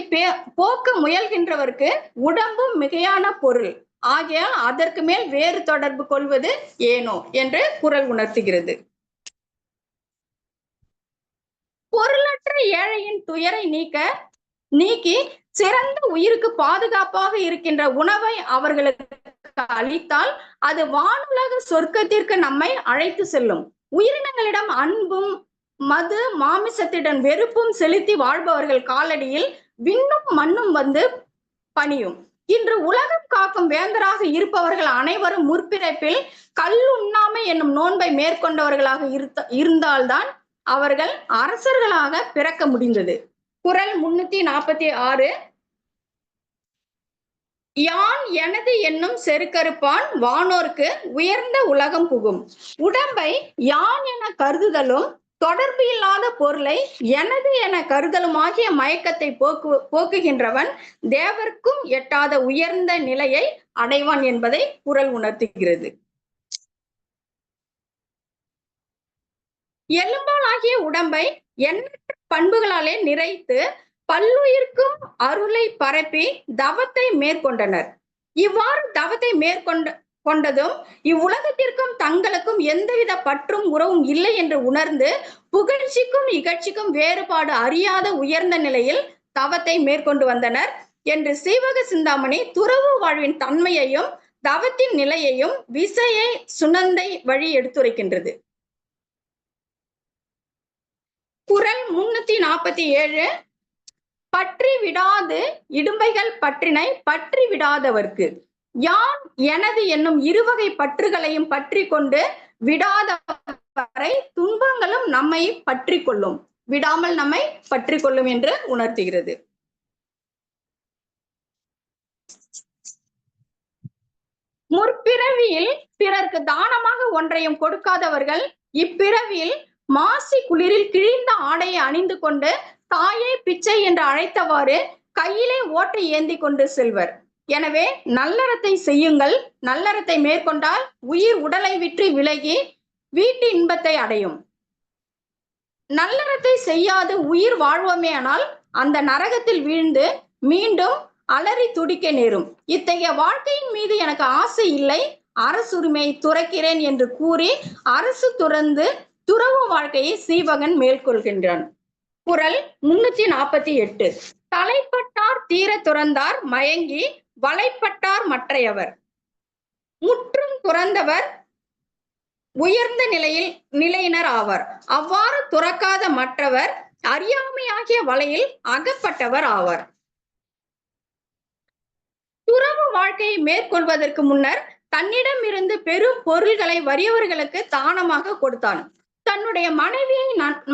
போக்க முயல்கின்றவர்க்கு உடம்பும் மிகையான பொருள் ஆகையால் அதற்கு மேல் வேறு தொடர்பு கொள்வது ஏனோ என்று குறள் உணர்த்துகிறது. பொருளற்ற ஏழையின் துயரை நீக்கி சிறந்த உயிருக்கு பாதுகாப்பாக இருக்கின்ற உணவை அவர்களுக்கு அளித்தால் அது வானுலக சொர்க்கத்திற்கு நம்மை அழைத்து செல்லும். உயிரினங்களிடம் அன்பும் மது மாமிசத்திடம் வெறுப்பும் செலுத்தி வாழ்பவர்கள் காலடியில் விண்ணும் மண்ணும் பணியும். இன்று உலகம் காக்கும் வேந்தராக இருப்பவர்கள் அனைவரும் முற்பிறப்பில் கல்லுண்ணாமை என்னும் நோன்பை மேற்கொண்டவர்களாக இருந்தால்தான் அவர்கள் அரசர்களாக பிறக்க முடிந்தது. குறள் 346 யான் எனது என்னும் செருக்கறுப்பான் வானோர்க்கு உயர்ந்த உலகம் புகும். உடம்பை யான் என கருதுதலும் தொடர்பு இல்லாத பொருளை எனது என கருதலுமாகிய மயக்கத்தை போக்குகின்றவன் தேவர்க்கும் எட்டாத உயர்ந்த நிலையை அடைவான் என்பதை குறள் உணர்த்துகிறது. எலும்பாலாகிய உடம்பை எண்ணற்ற பண்புகளாலே நிறைத்து பல்லுயிர்க்கும் அருளை பரப்பி தவத்தை மேற்கொண்டனர். இவ்வாறு தவத்தை மேற்கொண்டதும் இவ்வுலகத்திற்கும் தங்களுக்கும் எந்தவித பற்றும் உறவும் இல்லை என்று உணர்ந்து புகழ்ச்சிக்கும் இகழ்ச்சிக்கும் வேறுபாடு அறியாத உயர்ந்த நிலையில் தவத்தை மேற்கொண்டு வந்தனர் என்று சீவக சிந்தாமணி துறவு வாழ்வின் தன்மையையும் தவத்தின் நிலையையும் விசையை சுனந்தை வழி எடுத்துரைக்கின்றது. குறள் 347 பற்றி விடாது இடும்பைகள் பற்றினை பற்றி விடாதவர்க்கு. யான் எனது என்னும் இருவகை பற்றுகளையும் பற்றி கொண்டு விடாதவரை துன்பங்களும் நம்மை பற்றி கொள்ளும், விடாமல் நம்மை பற்றி கொள்ளும் என்று உணர்த்துகிறது. முற்பிறவியில் பிறர்க்கு தானமாக ஒன்றையும் கொடுக்காதவர்கள் இப்பிறவியில் மாசி குளிரில் கிழிந்த ஆடையை அணிந்து கொண்டு தாயை பிச்சை என்று அழைத்தவாறு கையிலே ஓட்டை ஏந்தி கொண்டு செல்வர். எனவே நல்லறத்தை செய்யுங்கள். நல்லறத்தை மேற்கொண்டால் உயிர் உடலை விட்டு விலகி வீட்டு இன்பத்தை அடையும். நல்லறத்தை செய்யாது உயிர் வாழ்வோமேயானால் அந்த நரகத்தில் வீழ்ந்து மீண்டும் அலறி துடிக்க நேரும். இத்தகைய வாழ்க்கையின் மீது எனக்கு ஆசை இல்லை, அரசுரிமையை துறக்கிறேன் என்று கூறி அரசு துறந்து துறவு வாழ்க்கையை சீவகன் மேற்கொள்கின்றான். குறள் 348 தலைப்பட்டார் தீர துறந்தார் மயங்கி வலைப்பட்டார் மற்றையவர். முற்றும் துறந்தவர் உயர்ந்த நிலையினர் ஆவர். அவ்வாறு துறக்காத மற்றவர் அறியாமையாகிய வலையில் அகப்பட்டவர் ஆவர். துறவு வாழ்க்கையை மேற்கொள்வதற்கு முன்னர் தன்னிடம் இருந்து பெரும் பொருள்களை வறியவர்களுக்கு தானமாக கொடுத்தான். தன்னுடைய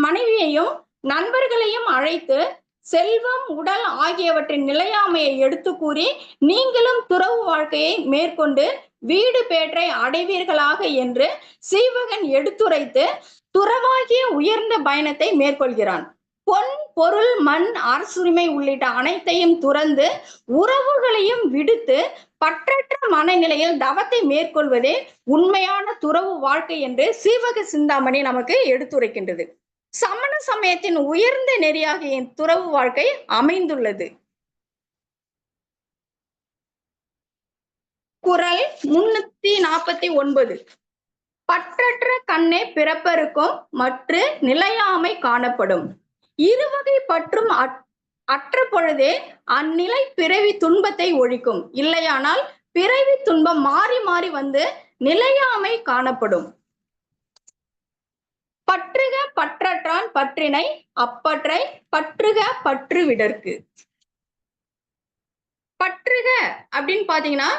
மனைவியையும் நண்பர்களையும் அழைத்து செல்வம் உடல் ஆகியவற்றின் நிலையாமையை எடுத்து கூறி, நீங்களும் துறவு வாழ்க்கையை மேற்கொண்டு வீடு பேற்றை அடைவீர்களாக என்று சீவகன் எடுத்துரைத்து துறவாகிய உயர்ந்த பயணத்தை மேற்கொள்கிறான். பொன் பொருள் மண் அரசுரிமை உள்ளிட்ட அனைத்தையும் துறந்து உறவுகளையும் விடுத்து பற்றற்ற மனநிலையில் தவத்தை மேற்கொள்வதே உண்மையான துறவு வாழ்க்கை என்று சீவக சிந்தாமணி நமக்கு எடுத்துரைக்கின்றது. சமண சமயத்தின் உயர்ந்த நெறியாகிய துறவு வாழ்க்கை அமைந்துள்ளது. குறள் 349. பற்றற்ற கண்ணே பிறப்பருக்கும் மற்ற நிலையாமை காணப்படும். இருவகை பற்றும் அற்ற பொழுதே அந்நிலை பிறவி துன்பத்தை ஒழிக்கும். இல்லையானால் பிறவி துன்பம் மாறி மாறி வந்து நிலையாமை காணப்படும். பற்றுக பற்றற்றான் பற்றினை அப்பற்றை பற்றுக பற்று விடற்கு. பற்றுக அப்படின்னு பாத்தீங்கன்னா,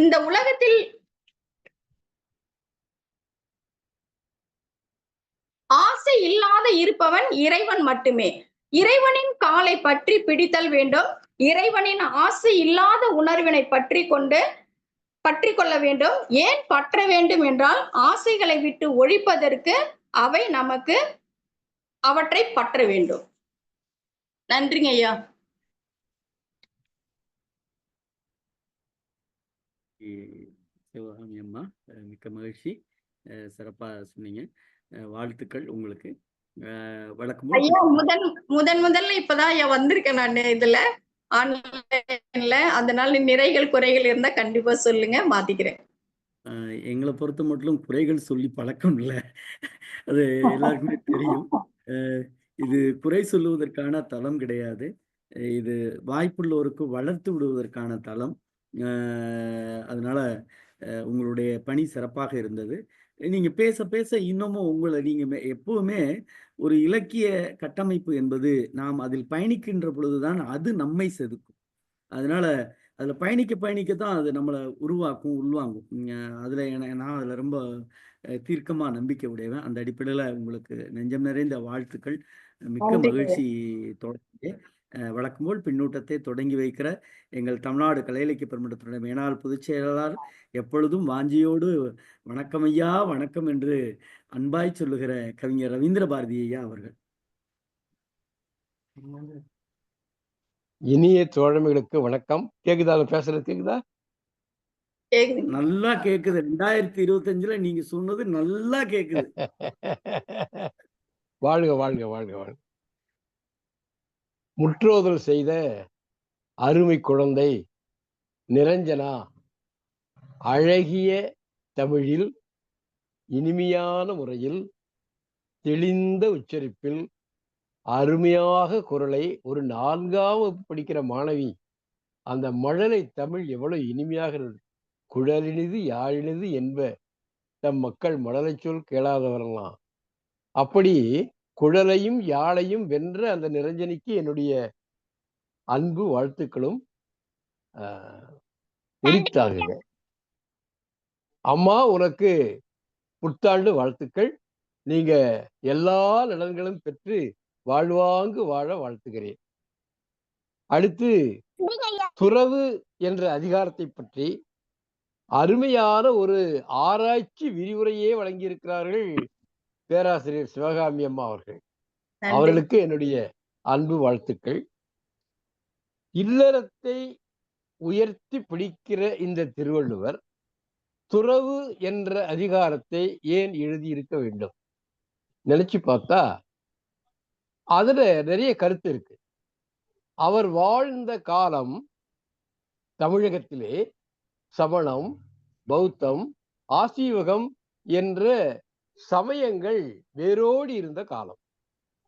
இந்த உலகத்தில் ஆசை இல்லாத இருப்பவன் இறைவன் மட்டுமே. இறைவனின் காலை பற்றி பிடித்தல் வேண்டும். இறைவனின் ஆசை இல்லாத உணர்வினை பற்றி கொள்ள வேண்டும். ஏன் பற்ற வேண்டும் என்றால், ஆசைகளை விட்டு ஒழிப்பதற்கு அவை நமக்கு அவற்றை பற்ற வேண்டும். நன்றிங்க ஐயா. சிவகாமி அம்மா, மிக்க மகிழ்ச்சி. சிறப்பா சொன்னீங்க. வாழ்த்துக்கள் உங்களுக்கு. வழக்கம் ஐயா, முதல்ல இப்பதான் ஐயா வந்திருக்கேன் நான் இதுல ஆன்லைன்ல. அதனால நிறைகள் குறைகள் இருந்தா கண்டிப்பா சொல்லுங்க, மாத்திக்கிறேன். எங்களை பொறுத்த மட்டும் குறைகள் சொல்லி பழக்கம் இல்லை, அது எல்லாருக்குமே தெரியும். இது குறை சொல்லுவதற்கான தளம் கிடையாது. இது வாய்ப்புள்ளோருக்கு வளர்த்து விடுவதற்கான தளம். அதனால உங்களுடைய பணி சிறப்பாக இருந்தது. நீங்க பேச பேச இன்னமும் உங்களை நீங்க எப்பவுமே ஒரு இலக்கிய கட்டமைப்பு என்பது நாம் அதில் பயணிக்கின்ற பொழுதுதான் அது நம்மை செதுக்கும். அதனால அதுல பயணிக்கத்தான் அது நம்மளை உருவாக்கும், உள்வாங்கும். அதுல நான் அதுல ரொம்ப தீர்க்கமா நம்பிக்கை உடையவன். அந்த அடிப்படையில உங்களுக்கு நெஞ்சம் நிறைந்த வாழ்த்துக்கள். மிக்க மகிழ்ச்சி. தொடங்கி வழக்கம் போல் பின்னூட்டத்தை தொடங்கி வைக்கிற எங்கள் தமிழ்நாடு கலை இலக்கிய பெருமன்றத்தினுடைய மேனாள் பொதுச் செயலாளர், எப்பொழுதும் வாஞ்சியோடு வணக்கம் ஐயா வணக்கம் என்று அன்பாய் சொல்லுகிற கவிஞர் ரவீந்திர பாரதி ஐயா அவர்கள். இனிய தோழமைகளுக்கு வணக்கம். கேக்குதா? பேசுறது கேக்குதா? நல்லா கேக்குது. 2025ல நீங்க சொன்னது நல்லா கேக்குது. வாழ்க வாழ்க வாழ்க வாழ்க. முற்றோதல் செய்த அருமை குழந்தை நிரஞ்சனா அழகிய தமிழில் இனிமையான முறையில் தெளிந்த உச்சரிப்பில் அருமையாக குரலை ஒரு 4ஆம் வகுப்பு படிக்கிற மாணவி, அந்த மழலை தமிழ் எவ்வளவு இனிமையாக இருக்கு. குழலினிது யாழினிது என்ப தம் மக்கள் மழலை சொல் கேளாதவரலாம். அப்படி குழலையும் யாழையும் வென்ற அந்த நிரஞ்சனிக்கு என்னுடைய அன்பு வாழ்த்துக்களும் உரித்தாகுக. அம்மா, உனக்கு புத்தாண்டு வாழ்த்துக்கள். நீங்க எல்லா நலன்களும் பெற்று வாழ்வாங்கு வாழ வாழ்த்துகிறேன். அடுத்து துறவு என்ற அதிகாரத்தை பற்றி அருமையான ஒரு ஆராய்ச்சி விரிவுரையே வழங்கியிருக்கிறார்கள் பேராசிரியர் சிவகாமி அம்மா அவர்கள். அவர்களுக்கு என்னுடைய அன்பு வாழ்த்துக்கள். இல்லறத்தை உயர்த்தி பிடிக்கிற இந்த திருவள்ளுவர் துறவு என்ற அதிகாரத்தை ஏன் எழுதியிருக்க வேண்டும் நினைச்சு பார்த்தா அதுல நிறைய கருத்து இருக்கு. அவர் வாழ்ந்த காலம் தமிழகத்திலே சமணம், பௌத்தம், ஆசீவகம் என்ற சமயங்கள் வேரோடி இருந்த காலம்.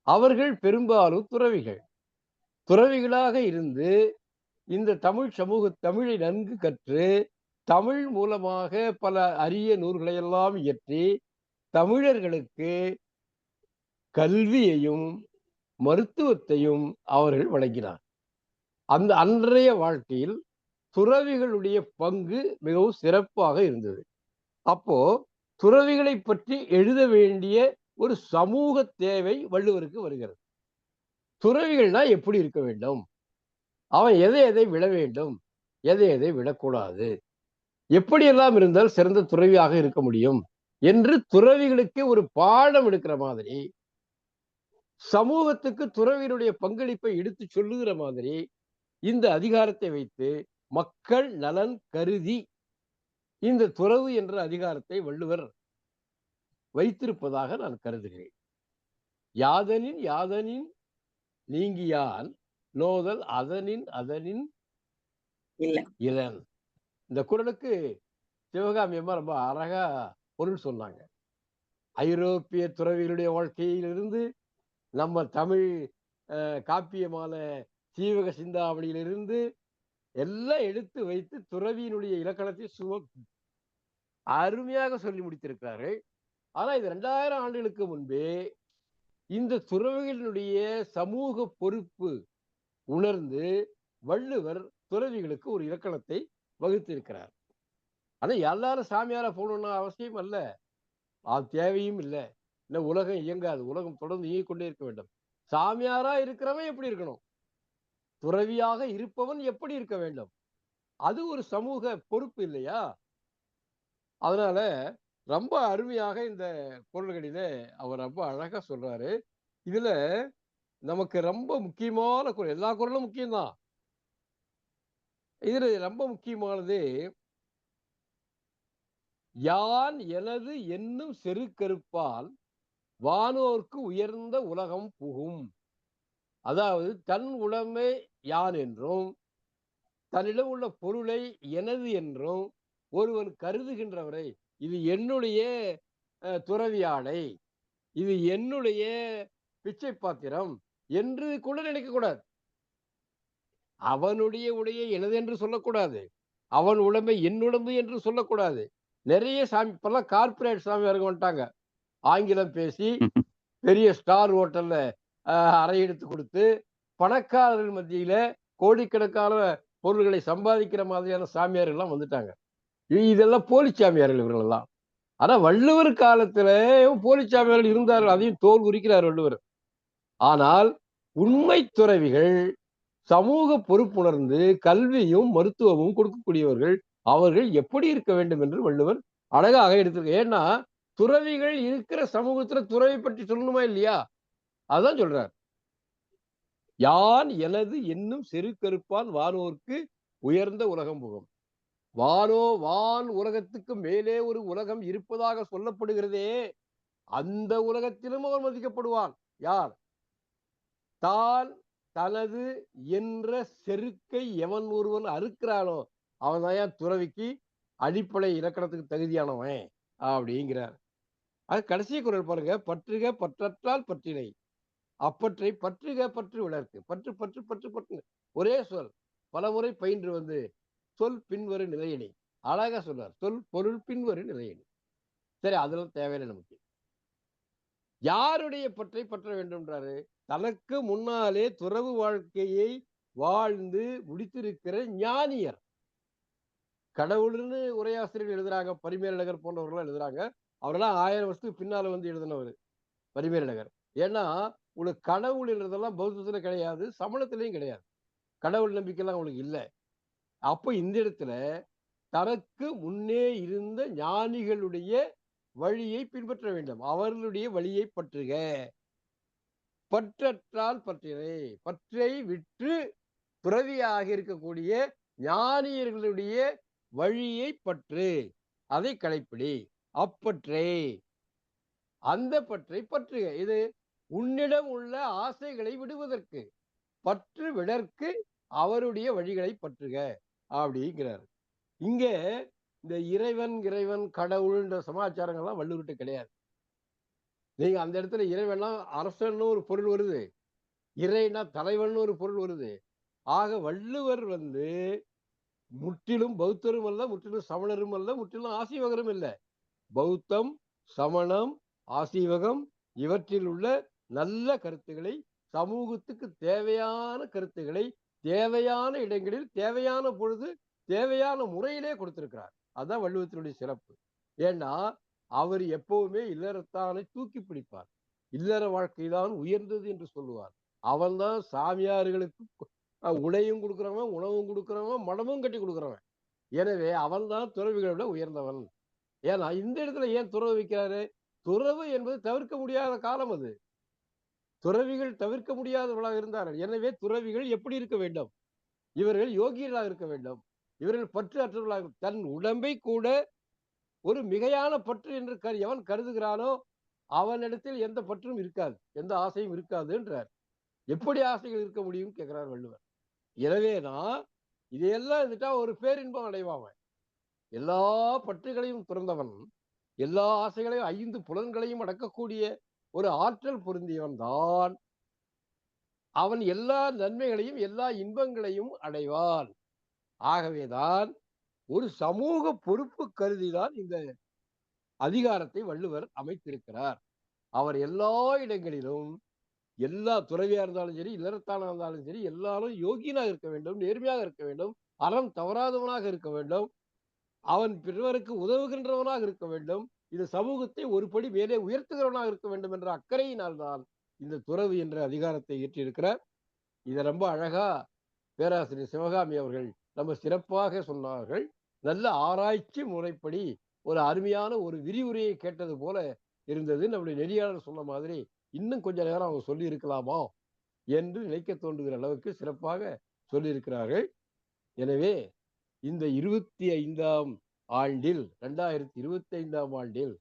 அவர்கள் பெரும்பாலும் துறவிகள். துறவிகளாக இருந்து இந்த தமிழை நன்கு கற்று தமிழ் மூலமாக பல அரிய நூல்களை எல்லாம் இயற்றி தமிழர்களுக்கு கல்வியையும் மருத்துவத்தையும் அவர்கள் வழங்கினார். அந்த அன்றைய வாழ்க்கையில் துறவிகளுடைய பங்கு மிகவும் சிறப்பாக இருந்தது. அப்போ துறவிகளை பற்றி எழுத வேண்டிய ஒரு சமூக தேவை வள்ளுவருக்கு வருகிறது. துறவிகள்னா எப்படி இருக்க வேண்டும், அவன் எதை எதை விட வேண்டும், எதை எதை விடக்கூடாது, எப்படியெல்லாம் இருந்தால் சிறந்த துறவியாக இருக்க முடியும் என்று துறவிகளுக்கு ஒரு பாடம் எடுக்கிற மாதிரி, சமூகத்துக்கு துறவியினுடைய பங்களிப்பை எடுத்து சொல்லுகிற மாதிரி இந்த அதிகாரத்தை வைத்து மக்கள் நலன் கருதி இந்த துறவு என்ற அதிகாரத்தை வள்ளுவர் வைத்திருப்பதாக நான் கருதுகிறேன். யாதனின் யாதனின் நீங்கியான் நோதல் அதனின் அதனின் இளன். இந்த குறளுக்கு சிவகாமி அம்மா ரொம்ப அழகா பொருள் சொன்னாங்க. ஐரோப்பிய துறவிகளுடைய வாழ்க்கையிலிருந்து நம்ம தமிழ் காப்பியமான சீவக சிந்தாவளியிலிருந்து எல்லாம் எடுத்து வைத்து துறவியினுடைய இலக்கணத்தை அருமையாக சொல்லி முடித்திருக்கிறார்கள். ஆனா இது 2000 ஆண்டுகளுக்கு முன்பே இந்த துறவிகளுடைய சமூக பொறுப்பு உணர்ந்து வள்ளுவர் துறவிகளுக்கு ஒரு இலக்கணத்தை வகுத்திருக்கிறார். ஆனா எல்லாரும் சாமியாரா போகணும்னு அவசியம் அல்ல, அது தேவையும் இல்லை. இல்லை, உலகம் இயங்காது, உலகம் தொடர்ந்து இயங்கிக் கொண்டே இருக்க வேண்டும். சாமியாரா இருக்கிறவன் எப்படி இருக்கணும், துறவியாக இருப்பவன் எப்படி இருக்க வேண்டும், அது ஒரு சமூக பொறுப்பு இல்லையா? அதனால ரொம்ப அருமையாக இந்த குறள்களிலே அவர் ரொம்ப அழகா சொல்றாரு. இதுல நமக்கு ரொம்ப முக்கியமான குறள், எல்லா குறளும் முக்கியம்தான், இதுல ரொம்ப முக்கியமானது யான் எனது என்னும் செருக்கறுப்பால் வானோர்க்கு உயர்ந்த உலகம் புகும். அதாவது தன் உடைமை யான் என்றும் தன்னிடம் உள்ள பொருளை எனது என்றும் ஒருவன் கருதுகின்றவரை, இது என்னுடைய துறவியாடை, இது என்னுடைய பிச்சை பாத்திரம் என்று கூட நினைக்க கூடாது. அவனுடைய உடையை எனது என்று சொல்லக்கூடாது, அவன் உடைமை என் உடம்பு என்று சொல்லக்கூடாது. நிறைய சாமி இப்பெல்லாம் கார்பரேட் சாமியாருங்க வந்துட்டாங்க, ஆங்கிலம் பேசி பெரிய ஸ்டார் ஹோட்டல்ல அறை எடுத்து கொடுத்து பணக்காரர்கள் மத்தியில கோடிக்கணக்கான பொருள்களை சம்பாதிக்கிற மாதிரியான சாமியார்கள் எல்லாம் வந்துட்டாங்க. இதெல்லாம் போலி சாமியார்கள் இவர்கள் எல்லாம். ஆனா வள்ளுவர் காலத்துல போலி சாமியார்கள் இருந்தார்கள், அதையும் தோல் உரிக்கிறார் வள்ளுவர். ஆனால் உண்மை துறவிகள் சமூக பொறுப்புணர்ந்து கல்வியும் மருத்துவமும் கொடுக்கக்கூடியவர்கள், அவர்கள் எப்படி இருக்க வேண்டும் என்று வள்ளுவர் அழகாக எடுத்திருக்க. ஏன்னா துறவிகள் இருக்கிற சமூகத்துல துறவி பற்றி சொல்லணுமா இல்லையா? அதான் சொல்றார். யான் எனது என்னும் செருக்கறுப்பான் வானோர்க்கு உயர்ந்த உலகம் புகும். வான் உலகத்துக்கு மேலே ஒரு உலகம் இருப்பதாக சொல்லப்படுகிறதே, அந்த உலகத்திலும் அவர் மதிக்கப்படுவான். யார்? தான் தனது என்ற செருக்கை எவன் ஒருவன் அறுக்கிறானோ அவன் தான் துறவிக்கு அடிப்படை இலக்கணத்துக்கு தகுதியானவன் அப்படிங்கிறார். அது கடைசி குறள் பாருங்க, பற்றுக பற்றற்றால் பற்றினை, அப்பற்றை பற்றுக பற்று விளக்கு. பற்று பற்று பற்று பற்று, ஒரே சொல் பல முறை பயின்று வந்து சொல் பின்வரு நிலையணி. அழகா சொல்றார், சொல் பொருள் பின்வரு நிலையணி. சரி, அதெல்லாம் தேவையில்லை நமக்கு. யாருடைய பற்றை பற்ற வேண்டும்ன்றாரு? தனக்கு முன்னாலே துறவு வாழ்க்கையை வாழ்ந்து முடித்திருக்கிற ஞானியர். கடவுள்னு உரையாசிரியர்கள் எழுதுறாங்க, பரிமேலழகர் போன்றவர்கள் எழுதுறாங்க. அவரெல்லாம் 1000 வருஷத்துக்கு பின்னால வந்து எழுதினவர் பரிமேலழகர். ஏன்னா உங்களுக்கு கடவுள்ன்றதெல்லாம் பௌத்தத்துல கிடையாது, சமணத்திலையும் கிடையாது, கடவுள் நம்பிக்கைலாம் உங்களுக்கு இல்லை. அப்போ இந்த இடத்துல தனக்கு முன்னே இருந்த ஞானிகளுடைய வழியை பின்பற்ற வேண்டும், அவர்களுடைய வழியை பற்றுக. பற்றற்றால் பற்றினை, பற்றை விற்று துறவியாக இருக்கக்கூடிய ஞானியர்களுடைய வழியை பற்று, அதை கடைப்பிடி. அப்பற்றை, அந்த பற்றை பற்றுக. இது உன்னிடம் உள்ள ஆசைகளை விடுவதற்கு, பற்று விடற்கு அவருடைய வழிகளை பற்றுக அப்படிங்கிறார். இங்க இந்த இறைவன் இறைவன் கடவுள்ன்ற சமாச்சாரங்கள்லாம் வள்ளுவர்கிட்ட கிடையாது. நீங்க அந்த இடத்துல இறைவன்லாம் அரசன்னு ஒரு பொருள் வருது, இறைனா தலைவன் ஒரு பொருள் வருது. ஆக வள்ளுவர் முற்றிலும் பௌத்தரும் அல்ல, முற்றிலும் சமணரும் அல்ல, முற்றிலும் ஆசீவகரும் இல்ல. பௌத்தம், சமணம், ஆசீவகம் இவற்றில் உள்ள நல்ல கருத்துக்களை, சமூகத்துக்கு தேவையான கருத்துக்களை தேவையான இடங்களில் தேவையான பொழுது தேவையான முறையிலே கொடுத்திருக்கிறார். அதுதான் வள்ளுவத்தினுடைய சிறப்பு. ஏன்னா அவர் எப்பவுமே இல்லறத்தானை தூக்கி பிடிப்பார். இல்லற வாழ்க்கைதான் உயர்ந்தது என்று சொல்லுவார். அவன்தான் சாமியார்களுக்கு உடையும் கொடுக்கிறவன், உணவும் கொடுக்கிறவன், மடமும் கட்டி கொடுக்கிறவன். எனவே அவன்தான் துறவிகளை விட உயர்ந்தவன். ஏன்னா இந்த இடத்துல ஏன் துறவு வைக்கிறாரு? துறவு என்பது தவிர்க்க முடியாத காலம். அது துறவிகள் தவிர்க்க முடியாதவர்களாக இருந்தார்கள். எனவே துறவிகள் எப்படி இருக்க வேண்டும்? இவர்கள் யோகியர்களாக இருக்க வேண்டும். இவர்கள் பற்று அற்றவர்களாக, தன் உடம்பை கூட ஒரு மிகையான பற்று என்று எவன் கருதுகிறானோ அவனிடத்தில் எந்த பற்றும் இருக்காது, எந்த ஆசையும் இருக்காதுன்றார். எப்படி ஆசைகள் இருக்க முடியும் கேட்கிறார் வள்ளுவர். எனவேதான் இதையெல்லாம் இருந்துட்டா ஒரு பேரின்பம் அடைவான். எல்லா பற்றுகளையும் துறந்தவன், எல்லா ஆசைகளையும் 5 புலன்களையும் அடக்கக்கூடிய ஒரு ஆற்றல் பொருந்தியவன் தான் அவன் எல்லா நன்மைகளையும் எல்லா இன்பங்களையும் அடைவான். ஆகவேதான் ஒரு சமூக பொறுப்பு கருதிதான் இந்த அதிகாரத்தை வள்ளுவர் அமைத்திருக்கிறார். அவர் எல்லா இடங்களிலும், எல்லா துறவியா இருந்தாலும் சரி, இல்லறத்தானா இருந்தாலும் சரி, எல்லாரும் யோகியனாக இருக்க வேண்டும், நேர்மையாக இருக்க வேண்டும், அறம் தவறாதவனாக இருக்க வேண்டும், அவன் பிறருக்கு உதவுகின்றவனாக இருக்க வேண்டும், இந்த சமூகத்தை ஒரு படி மேலே உயர்த்துகிறவனாக இருக்க வேண்டும் என்ற அக்கறையினால்தான் இந்த துறவு என்ற அதிகாரத்தை ஏற்றிருக்கிறார். இதை ரொம்ப அழகா பேராசிரியர் சிவகாமி அவர்கள் நம்ம சிறப்பாக சொன்னார்கள். நல்ல ஆராய்ச்சி முறைப்படி ஒரு அருமையான ஒரு விரிவுரையை கேட்டது போல இருந்தது. நம்முடைய நெறியாளர் சொன்ன மாதிரி இன்னும் கொஞ்ச நேரம் அவங்க சொல்லி இருக்கலாமா என்று நினைக்க தோன்றுகிற அளவுக்கு சிறப்பாக சொல்லியிருக்கிறார்கள். எனவே இந்த 25ஆம் ஆண்டில் 2025ஆம் ஆண்டில்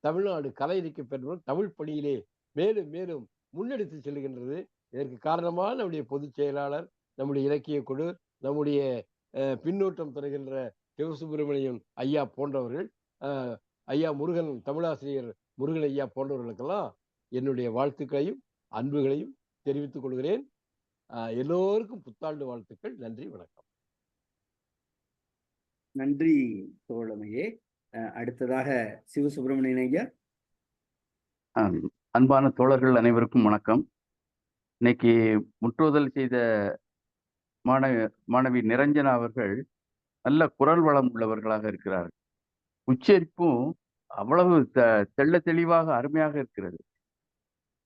தமிழ்நாடு கலை இலக்கிய பெற்றோர் தமிழ் பணியிலே மேலும் மேலும் முன்னெடுத்து செல்கின்றது. இதற்கு காரணமாக நம்முடைய பொதுச் செயலாளர், நம்முடைய இலக்கிய குழு, நம்முடைய பின்னூட்டம் தருகின்ற சிவசுப்பிரமணியம் ஐயா போன்றவர்கள், ஐயா முருகன், தமிழாசிரியர் முருகன் ஐயா போன்றவர்களுக்கெல்லாம் என்னுடைய வாழ்த்துக்களையும் அன்புகளையும் தெரிவித்துக் கொள்கிறேன். எல்லோருக்கும் புத்தாண்டு வாழ்த்துக்கள். நன்றி, வணக்கம். நன்றி தோழமையே. அடுத்ததாக சிவசுப்பிரமணியன் ஐயா. அன்பான தோழர்கள் அனைவருக்கும் வணக்கம். இன்னைக்கு முற்றுதல் செய்த மாணவி நிரஞ்சனா அவர்கள் நல்ல குரல் வளம் உள்ளவர்களாக இருக்கிறார்கள். உச்சரிப்பும் அவ்வளவு தெள்ள தெளிவாக அருமையாக இருக்கிறது.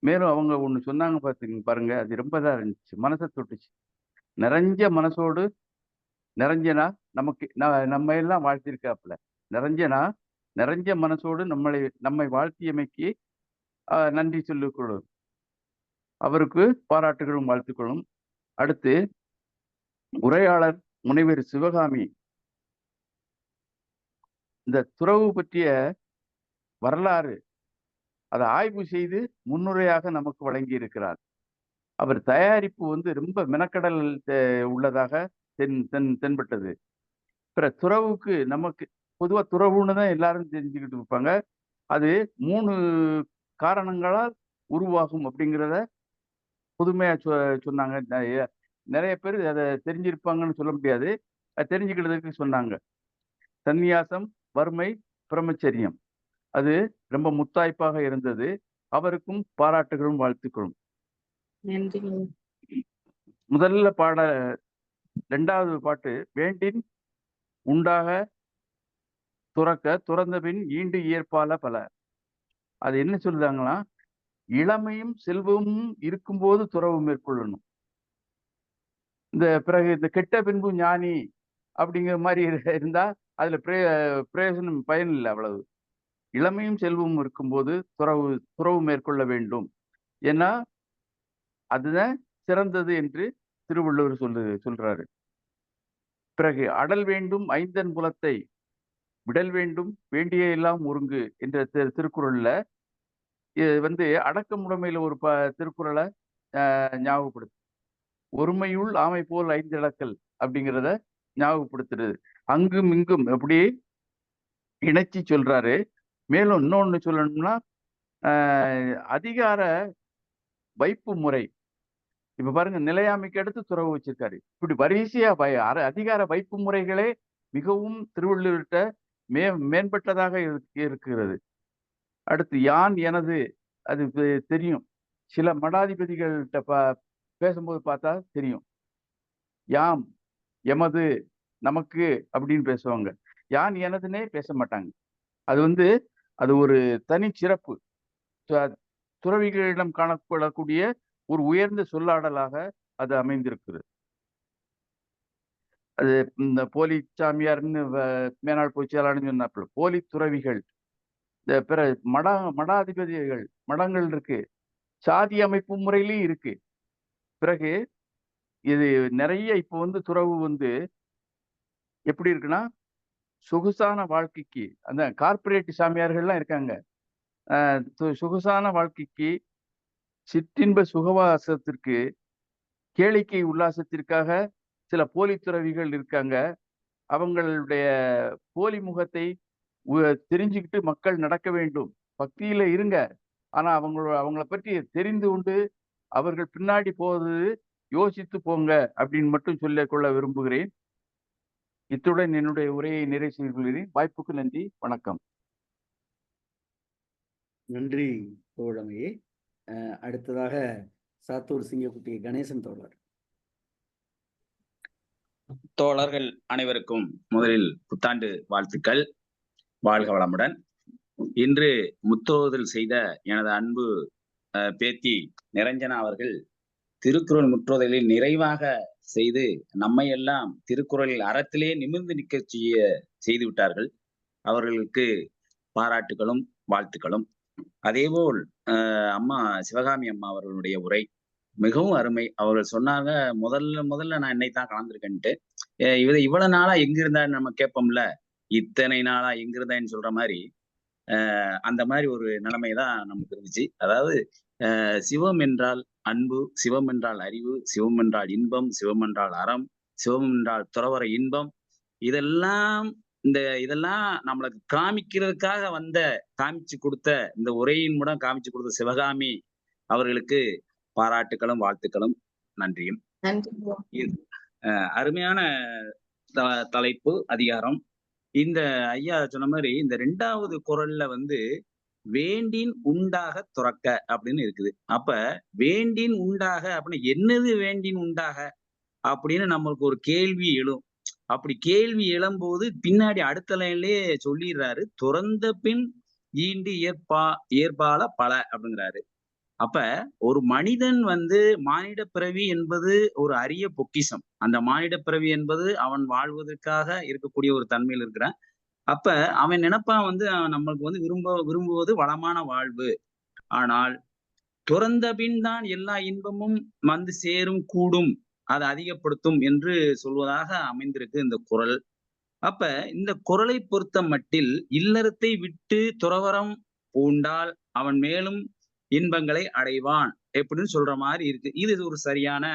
மேலும் அவங்க ஒண்ணு சொன்னாங்க பாருங்க, அது ரொம்ப இதா இருந்துச்சு, மனசை தொட்டுச்சு. நிறைஞ்ச மனசோடு நிரஞ்சனா நமக்கு நம்ம எல்லாம் வாழ்த்திருக்காப்புல. நிரஞ்சனா நிறைஞ்ச மனசோடு நம்மை வாழ்த்தியமைக்கு நன்றி சொல்லிக்கொள்ளும். அவருக்கு பாராட்டுகளும் வாழ்த்துக்களும். அடுத்து உரையாளர் முனைவர் சிவகாமி இந்த துறவு பற்றிய வரலாறு அதை ஆய்வு செய்து முன்னுரையாக நமக்கு வழங்கி இருக்கிறார். அவர் தயாரிப்பு ரொம்ப மெனக்கடல் உள்ளதாக தென்பட்டது. பிற துறவுக்கு நமக்கு பொதுவாக துறவுன்னு தான் எல்லாரும் தெரிஞ்சுக்கிட்டு இருப்பாங்க. அது 3 காரணங்களால் உருவாகும் அப்படிங்கிறத புதுமையா சொன்னாங்க. நிறைய பேர் அதை தெரிஞ்சிருப்பாங்கன்னு சொல்ல முடியாது, அதை தெரிஞ்சுக்கிறதுக்கு சொன்னாங்க. சந்நியாசம், வறுமை, பிரம்மச்சரியம், அது ரொம்ப முத்தாய்ப்பாக இருந்தது. அவருக்கும் பாராட்டுகளும் வாழ்த்துக்களும். முதல்ல 2வது பாட்டு, வேண்டின் உண்டாக துறக்க துறந்த பின் ஈண்டு இயற்பால பல. அது என்ன சொல்லுதாங்களா? இளமையும் செல்வமும் இருக்கும்போது துறவு மேற்கொள்ளணும். பிறகு இந்த கெட்ட பின்பு ஞானி அப்படிங்கிற மாதிரி இருந்தா அதுல பிரயோஜனம், பயன் இல்லை. அவ்வளவு. இளமையும் செல்வமும் இருக்கும்போது துறவு மேற்கொள்ள வேண்டும். ஏன்னா அதுதான் சிறந்தது என்று திருவள்ளுவர் சொல்றாரு. பிறகு அடல் வேண்டும் ஐந்தன் புலத்தை விடல் வேண்டும் வேண்டிய எல்லாம் ஒருங்கு என்ற திருக்குறள்ல அடக்கமுடைமையில ஒரு திருக்குறளை ஞாபகப்படுத்து. ஒருமையுள் ஆமை போல் 5 இழக்கல் அப்படிங்கிறத ஞாபகப்படுத்துறது. அங்கும் இங்கும் அப்படியே இணைச்சி சொல்றாரு. மேலும் இன்னொன்னு சொல்லணும்னா அதிகார வைப்பு முறை. இப்ப பாருங்க, நிலையாமைக்கு அடுத்து துறவு வச்சிருக்காரு. இப்படி வரிசையா அதிகார வைப்பு முறைகளே மிகவும் திருவள்ளுவர்கிட்ட மேம்பட்டதாக இருக்கிறது. அடுத்து யான் எனது, அது தெரியும். சில மடாதிபதிகள்கிட்ட பேசும்போது பார்த்தா தெரியும். யாம், எமது, நமக்கு அப்படின்னு பேசுவாங்க. யான் எனதுன்னே பேச மாட்டாங்க. அது ஒரு தனி சிறப்பு. துறவிகளிடம் காணப்படக்கூடிய ஒரு உயர்ந்த சொல்லாடலாக அது அமைந்திருக்கிறது. அது இந்த போலி சாமியார்னு மேனாள் பொய்ச்சாளர்னு சொன்னாப்புல, போலி துறவிகள், இந்த பிற மடாதிபதிகள், மடங்கள் இருக்கு, சாதி அமைப்பு முறையிலையும் இருக்கு. பிறகு இது நிறைய இப்போ துறவு எப்படி இருக்குன்னா, சொகுசான வாழ்க்கைக்கு, அந்த கார்பரேட் சாமியார்கள்லாம் இருக்காங்க. சொகுசான வாழ்க்கைக்கு, சிற்றின்ப சுகவாசத்திற்கு, கேளிக்கை உல்லாசத்திற்காக சில போலி துறவிகள் இருக்காங்க. அவங்களுடைய போலி முகத்தை தெரிஞ்சுக்கிட்டு மக்கள் நடக்க வேண்டும். பக்தியில இருங்க, ஆனா அவங்கள பற்றி தெரிந்து கொண்டு அவர்கள் பின்னாடி போவது யோசித்து போங்க அப்படின்னு மட்டும் சொல்லிக் கொள்ள விரும்புகிறேன். இத்துடன் என்னுடைய உரையை நிறைவு செய்து கொள்கிறேன். வாய்ப்புக்கு நன்றி, வணக்கம். நன்றி தோழமையே. அடுத்ததாக சாத்தூர் சிங்கக்குட்டி கணேசன் தோழர். தோழர்கள் அனைவருக்கும் முதலில் புத்தாண்டு வாழ்த்துக்கள். வாழ்க வளமுடன். இன்று முத்தோதல் செய்த எனது அன்பு பேத்தி நிரஞ்சனா அவர்கள் திருக்குறள் முற்றோதலில் நிறைவாக செய்து நம்மை எல்லாம் திருக்குறளில் அறத்திலே நிமிர்ந்து நிற்க செய்து விட்டார்கள். அவர்களுக்கு பாராட்டுகளும் வாழ்த்துக்களும். அதேபோல் அம்மா சிவகாமி அம்மா அவர்களுடைய உரை மிகவும் அருமை. அவர்கள் சொன்னாங்க, முதல்ல நான் என்னைத்தான் கலந்துருக்கேன்ட்டு. இவ்வளவு நாளா எங்க இருந்தான்னு நம்ம கேட்போம்ல, இத்தனை நாளா எங்க இருந்தான்னு சொல்ற மாதிரி அந்த மாதிரி ஒரு நிலைமைதான் நமக்கு இருந்துச்சு. அதாவது சிவம் என்றால் அன்பு, சிவம் என்றால் அறிவு, சிவம் என்றால் இன்பம், சிவம் என்றால் அறம், சிவம் என்றால் துறவற இன்பம். இதெல்லாம் நம்மளுக்கு காமிக்கிறதுக்காக காமிச்சு கொடுத்த இந்த உரையின் மூலம் காமிச்சு கொடுத்த சிவகாமி அவர்களுக்கு பாராட்டுகளும் வாழ்த்துக்களும் நன்றியும். அருமையான தலைப்பு, அதிகாரம். இந்த ஐயா சொன்ன மாதிரி இந்த 2வது குறள்ல வேண்டின் உண்டாக துறக்க அப்படின்னு இருக்குது. அப்ப வேண்டின் உண்டாக அப்படின்னு என்னது? வேண்டின் உண்டாக அப்படின்னு நம்மளுக்கு ஒரு கேள்வி எழும். அப்படி கேள்வி எழும்போது பின்னாடி அடுத்த லைன்லயே சொல்லிடுறாரு, துறந்த பின் ஈண்டு ஏற்பால பல அப்படிங்கிறாரு. அப்ப ஒரு மனிதன் மானிட பிறவி என்பது ஒரு அரிய பொக்கிஷம். அந்த மானிட பிறவி என்பது அவன் வாழ்வதற்காக இருக்கக்கூடிய ஒரு தன்மையில் இருக்கிறான். அப்ப அவன் நினைப்பான் நம்மளுக்கு விரும்புவது வளமான வாழ்வு. ஆனால் துறந்த பின் தான் எல்லா இன்பமும் சேரும், கூடும், அதை அதிகப்படுத்தும் என்று சொல்வதாக அமைந்திருக்கு இந்த குறள். அப்ப இந்த குறளை பொறுத்த மட்டில் இல்லறத்தை விட்டு துறவறம் பூண்டால் அவன் மேலும் இன்பங்களை அடைவான் எப்படின்னு சொல்ற மாதிரி இருக்கு. இது ஒரு சரியான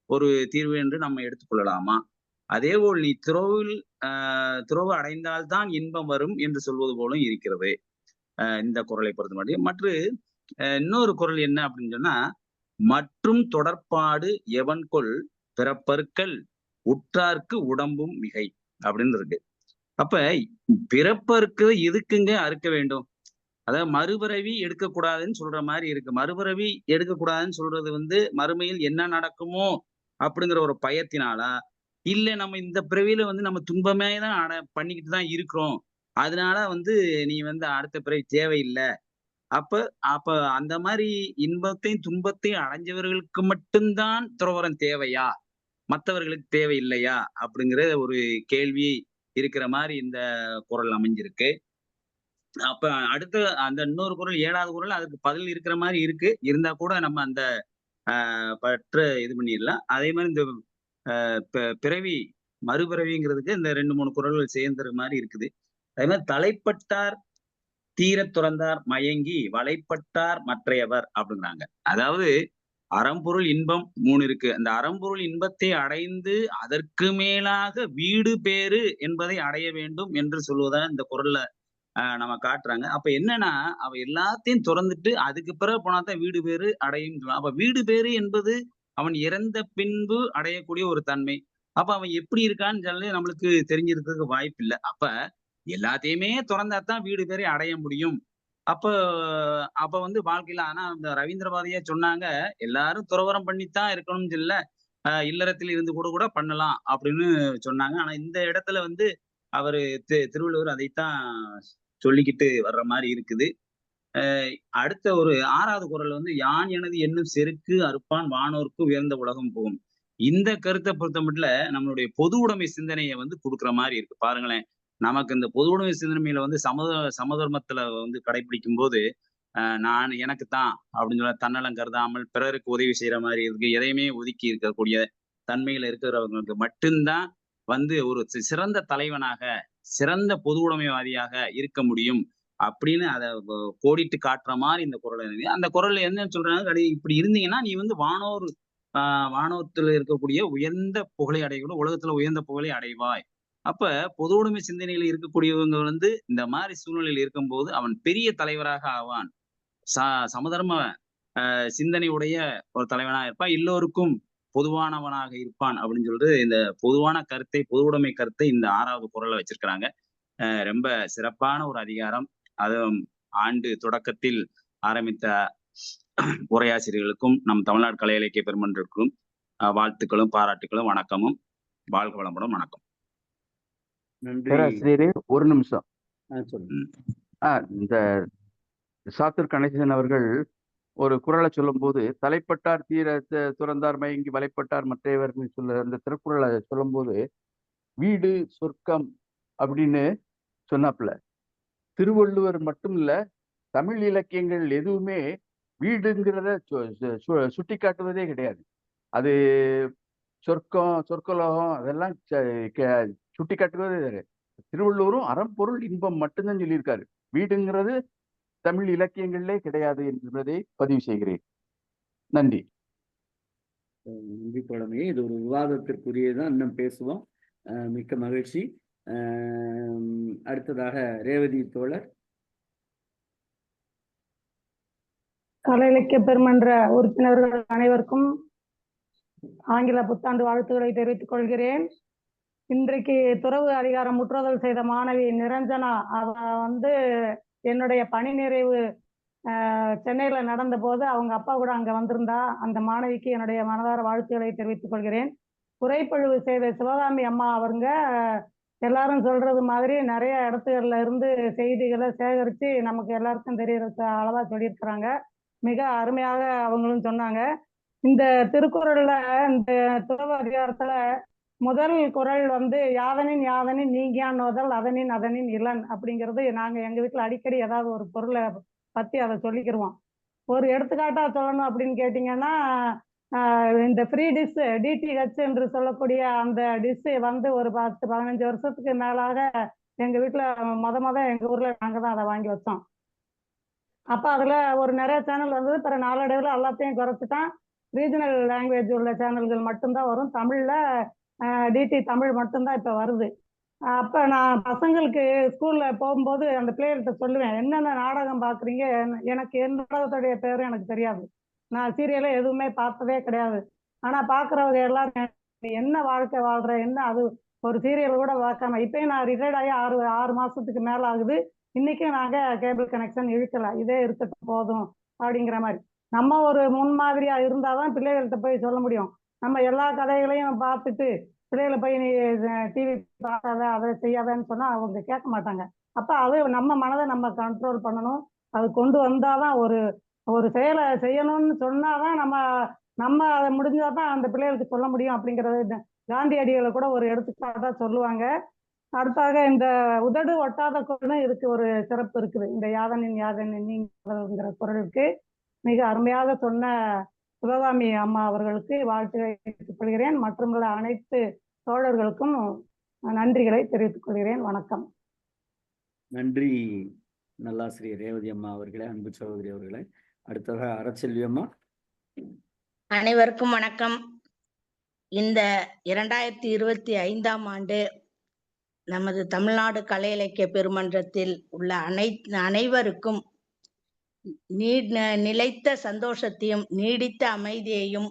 ஒரு தீர்வு என்று நம்ம எடுத்துக்கொள்ளலாமா? அதேபோல் நீ துறவு அடைந்தால்தான் இன்பம் வரும் என்று சொல்வது போலும் இருக்கிறது இந்த குறளை பொறுத்த மட்டும். மற்ற இன்னொரு குறள் என்ன அப்படின்னு சொன்னா, மற்றும் தொடர்பாடு எவன்கொள் பிறப்பற்கள் உற்றார்க்கு உடம்பும் மிகை அப்படின்னு இருக்கு. அப்ப பிறப்பற்கு எதுக்குங்க அறுக்க வேண்டும்? அதாவது மறுபிறவி எடுக்கக்கூடாதுன்னு சொல்ற மாதிரி இருக்கு. மறுபிறவி எடுக்கக்கூடாதுன்னு சொல்றது மறுமையில் என்ன நடக்குமோ அப்படிங்கிற ஒரு பயத்தினாலா, இல்ல நம்ம இந்த பிறவியில நம்ம துன்பமே தான் பண்ணிக்கிட்டு தான் இருக்கிறோம், அதனால நீ அடுத்த பிறவி தேவையில்லை. அப்ப அந்த மாதிரி இன்பத்தையும் துன்பத்தையும் அடைஞ்சவர்களுக்கு மட்டும்தான் துறவரம் தேவையா, மற்றவர்களுக்கு தேவையில்லையா அப்படிங்கிற ஒரு கேள்வி இருக்கிற மாதிரி இந்த குறள் அமைஞ்சிருக்கு. அப்ப அடுத்த அந்த இன்னொரு குறள், 7வது குறள், அதுக்கு பதில் இருக்கிற மாதிரி இருக்கு. இருந்தா கூட நம்ம அந்த பற்ற இது பண்ணிடலாம். அதே மாதிரி இந்த பிறவி மறுபிறவிங்கிறதுக்கு இந்த 2-3 குறள்கள் சேர்ந்துற மாதிரி இருக்குது. அதே மாதிரி தலைப்பட்டார் தீர துறந்தார் மயங்கி வலைப்பட்டார் மற்றையவர் அப்படிங்கிறாங்க. அதாவது அறம்பொருள் இன்பம் 3 இருக்கு. அந்த அறம்பொருள் இன்பத்தை அடைந்து அதற்கு மேலாக வீடு பேறு என்பதை அடைய வேண்டும் என்று சொல்வதா இந்த குறள்ல நம்ம காட்டுறாங்க. அப்ப என்னன்னா, அவ எல்லாத்தையும் துறந்துட்டு அதுக்கு பிறகு போனாதான் வீடு பேறு அடையும். அப்ப வீடு பேறு என்பது அவன் இறந்த பின்பு அடையக்கூடிய ஒரு தன்மை. அப்ப அவன் எப்படி இருக்கான்னு சொல்லி நம்மளுக்கு தெரிஞ்சிருக்கிறதுக்கு வாய்ப்பு இல்ல. அப்ப எல்லாத்தையுமே துறந்தாத்தான் வீடு பேரை அடைய முடியும். அப்ப அப்ப வந்து வாழ்க்கையில ஆனா அந்த ரவீந்திரபாரதியே சொன்னாங்க, எல்லாரும் துறவறம் பண்ணித்தான் இருக்கணும்னு இல்ல. இல்லறத்தில் இருந்து கூட கூட பண்ணலாம் அப்படின்னு சொன்னாங்க. ஆனா இந்த இடத்துல வந்து அவரு திருவள்ளுவர் அதைத்தான் சொல்லிக்கிட்டு வர்ற மாரி இருக்குது. அடுத்த ஒரு 6வது குறள் வந்து யான் எனது என்னும் செருக்கு அறுப்பான் வானோர்க்கு உயர்ந்த உலகம் போகும். இந்த கருத்தை பொறுத்தமட்டுல நம்மளுடைய பொது உடைமை சிந்தனையை வந்து குடுக்குற மாரி இருக்கு. பாருங்களேன். நமக்கு இந்த பொது உடைமை சிந்தனையில வந்து சமதர்மத்துல வந்து கடைபிடிக்கும் போது, நான் எனக்கு தான் அப்படின்னு சொல்ல தன்னலம் கருதாமல் பிறருக்கு உதவி செய்யற மாரி இருக்கு. எதையுமே ஒதுக்கி இருக்கக்கூடிய தன்மையில இருக்கிறவங்களுக்கு மட்டும்தான் வந்து ஒரு சிறந்த தலைவனாக, சிறந்த பொது உடைமைவாதியாக இருக்க முடியும். அப்படின்னு அத கோடிட்டு காட்டுற மாரி இந்த குறள் இருக்கு. அந்த குறள்ல என்னன்னு சொல்றாங்க, இப்படி இருந்தீங்கன்னா நீ வந்து வானோரத்துல இருக்கக்கூடிய உயர்ந்த புகழை அடையக்கூட உலகத்துல உயர்ந்த புகழை அடைவாய். அப்ப பொது உடைமை சிந்தனையில இருக்கக்கூடியவங்க வந்து இந்த மாதிரி சூழ்நிலையில் இருக்கும்போது அவன் பெரிய தலைவராக ஆவான். சமதர்ம சிந்தனை உடைய ஒரு தலைவனாக இருப்பான். எல்லோருக்கும் பொதுவானவனாக இருப்பான் அப்படின்னு சொல்லிட்டு இந்த பொதுவான கருத்தை, பொது உடைமை கருத்தை இந்த 6வது குறள்ல வச்சிருக்கிறாங்க. ரொம்ப சிறப்பான ஒரு அதிகாரம். அதுவும் ஆண்டு தொடக்கத்தில் ஆரம்பித்த உரையாசிரியர்களுக்கும் நம் தமிழ்நாடு கலை இலக்கிய பெருமன்றத்திற்கும் வாழ்த்துக்களும் பாராட்டுகளும் வணக்கமும். வாழ்க வளமுடன். வணக்கம். நன்றி. பேராசிரியரே ஒரு நிமிஷம். சொல்லுங்க. இந்த சாத்தூர் கணேசன் அவர்கள் ஒரு குறளை சொல்லும்போது, தலைப்பட்டார் தீர துறந்தார் மயங்கி வலைப்பட்டார் மற்றையவர்கள் சொல்ல அந்த திருக்குறளை சொல்லும்போது வீடு சொர்க்கம் அப்படின்னு சொன்னாப்புல. திருவள்ளுவர் மட்டும் இல்ல, தமிழ் இலக்கியங்கள் எதுவுமே வீடுங்கிறத சுட்டி காட்டுவதே கிடையாது. அது சொர்க்கம், சொர்க்கலோகம் அதெல்லாம் சுட்டி காட்டுவதே கிடையாது. திருவள்ளுவரும் அறம்பொருள் இன்பம் மட்டும்தான் சொல்லியிருக்காரு. வீடுங்கிறது தமிழ் இலக்கியங்களிலே கிடையாது என்பதை பதிவு செய்கிறேன். நன்றி. நன்றி தோழமையே. இது ஒரு விவாதத்திற்குரியதான், இன்னும் பேசுவோம். மிக்க மகிழ்ச்சி. அடுத்ததாக ரேவதி தோழர். கலை இலக்கிய பெருமன்ற உறுப்பினர்கள் அனைவருக்கும் ஆங்கில புத்தாண்டு வாழ்த்துக்களை தெரிவித்துக் கொள்கிறேன். இன்றைக்கு துறவு அதிகாரம் முற்றுதல் செய்த மாணவி நிரஞ்சனா, அவ வந்து என்னுடைய பணி நிறைவு சென்னையில நடந்த போது அவங்க அப்பா கூட அங்க வந்திருந்தா. அந்த மாணவிக்கு என்னுடைய மனதார வாழ்த்துக்களை தெரிவித்துக் கொள்கிறேன். குறைப்பழுவு செய்த சிவகாமி அம்மா அவங்க எல்லாரும் சொல்றது மாதிரி நிறைய இடத்துகள்ல இருந்து செய்திகளை சேகரித்து நமக்கு எல்லாருக்கும் தெரியறதுக்கு அளவா சொல்லியிருக்கிறாங்க. மிக அருமையாக அவங்களும் சொன்னாங்க. இந்த திருக்குறள்ல இந்த துறவு அதிகாரத்துல முதல் குறள் வந்து யாதனின் யாதனின் நீங்கியானோதல் அதனின் அதனின் இளன் அப்படிங்கிறது நாங்க எங்க வீட்டுல அடிக்கடி ஏதாவது ஒரு பொருளை பத்தி அதை சொல்லிக்கிருவோம். ஒரு எடுத்துக்காட்டா சொல்லணும் அப்படின்னு கேட்டீங்கன்னா, இந்த ஃப்ரீ டிஷ் டிடிஹெச் என்று சொல்லக்கூடிய அந்த டிஷ் வந்து ஒரு 10-15 வருஷத்துக்கு மேலாக எங்க வீட்டுல மொத எங்க ஊர்ல நாங்க தான் அதை வாங்கி வச்சோம். அப்ப அதுல ஒரு நிறைய சேனல் வந்தது. பிற நாளடைவில் எல்லாத்தையும் குறைச்சிட்டான். ரீஜனல் லாங்குவேஜ் உள்ள சேனல்கள் மட்டும்தான் வரும். தமிழ்ல டிடி தமிழ் மட்டும்தான் இப்ப வருது. அப்ப நான் பசங்களுக்கு ஸ்கூல்ல போகும்போது அந்த பிள்ளைகள்கிட்ட சொல்லுவேன், என்னென்ன நாடகம் பாக்குறீங்க. எனக்கு என் நாடகத்துடைய பேரும் எனக்கு தெரியாது. நான் சீரியலை எதுவுமே பார்த்ததே கிடையாது. ஆனா பாக்குறவங்க எல்லாரும் என்ன வாழ்க்கை வாழ்ற, என்ன அது ஒரு சீரியல் கூட பார்க்காம. இப்பயும் நான் ரிட்டையர்ட் ஆகி 6 மாசத்துக்கு மேல ஆகுது. இன்னைக்கும் நாங்க கேபிள் கனெக்ஷன் இழுக்கல. இதே இருக்கட்டும் போதும் அப்படிங்கிற மாதிரி. நம்ம ஒரு முன்மாதிரியா இருந்தாதான் பிள்ளைகள்கிட்ட போய் சொல்ல முடியும். நம்ம எல்லா கதைகளையும் பார்த்துட்டு பிள்ளைகளை போய் நீ டிவி பார்க்காத அதை செய்யாதன்னு சொன்னா அவங்க கேட்க மாட்டாங்க. அப்ப அது நம்ம மனதை நம்ம கண்ட்ரோல் பண்ணணும். அது கொண்டு வந்தாதான் ஒரு செயலை செய்யணும்னு சொன்னாதான் நம்ம அதை முடிஞ்சாதான் அந்த பிள்ளைகளுக்கு சொல்ல முடியும் அப்படிங்கிறது காந்தியடிகளை கூட ஒரு எடுத்துக்காட்டா சொல்லுவாங்க. அடுத்தாக இந்த உதடு ஒட்டாத குரல்னு இதுக்கு ஒரு சிறப்பு இருக்குது. இந்த யாதனின் யாதனின் நீங்கிற குரலுக்கு மிக அருமையாக சொன்ன சிவகாமி அம்மா அவர்களுக்கு வாழ்த்துக்களை தெரிவித்துக் கொள்கிறேன். மற்றும் அனைத்து தோழர்களுக்கும் நன்றிகளை தெரிவித்துக் கொள்கிறேன். வணக்கம். நன்றி நல்லாசிரியர் ரேவதி அம்மா அவர்களே, அன்பு சகோதரி அவர்களே. அடுத்ததாக அறச்செல்வி அம்மா. அனைவருக்கும் வணக்கம். இந்த 2025ஆம் ஆண்டு நமது தமிழ்நாடு கலை இலக்கிய பெருமன்றத்தில் உள்ள அனைவருக்கும் நிலைத்த சந்தோஷத்தையும் நீடித்த அமைதியையும்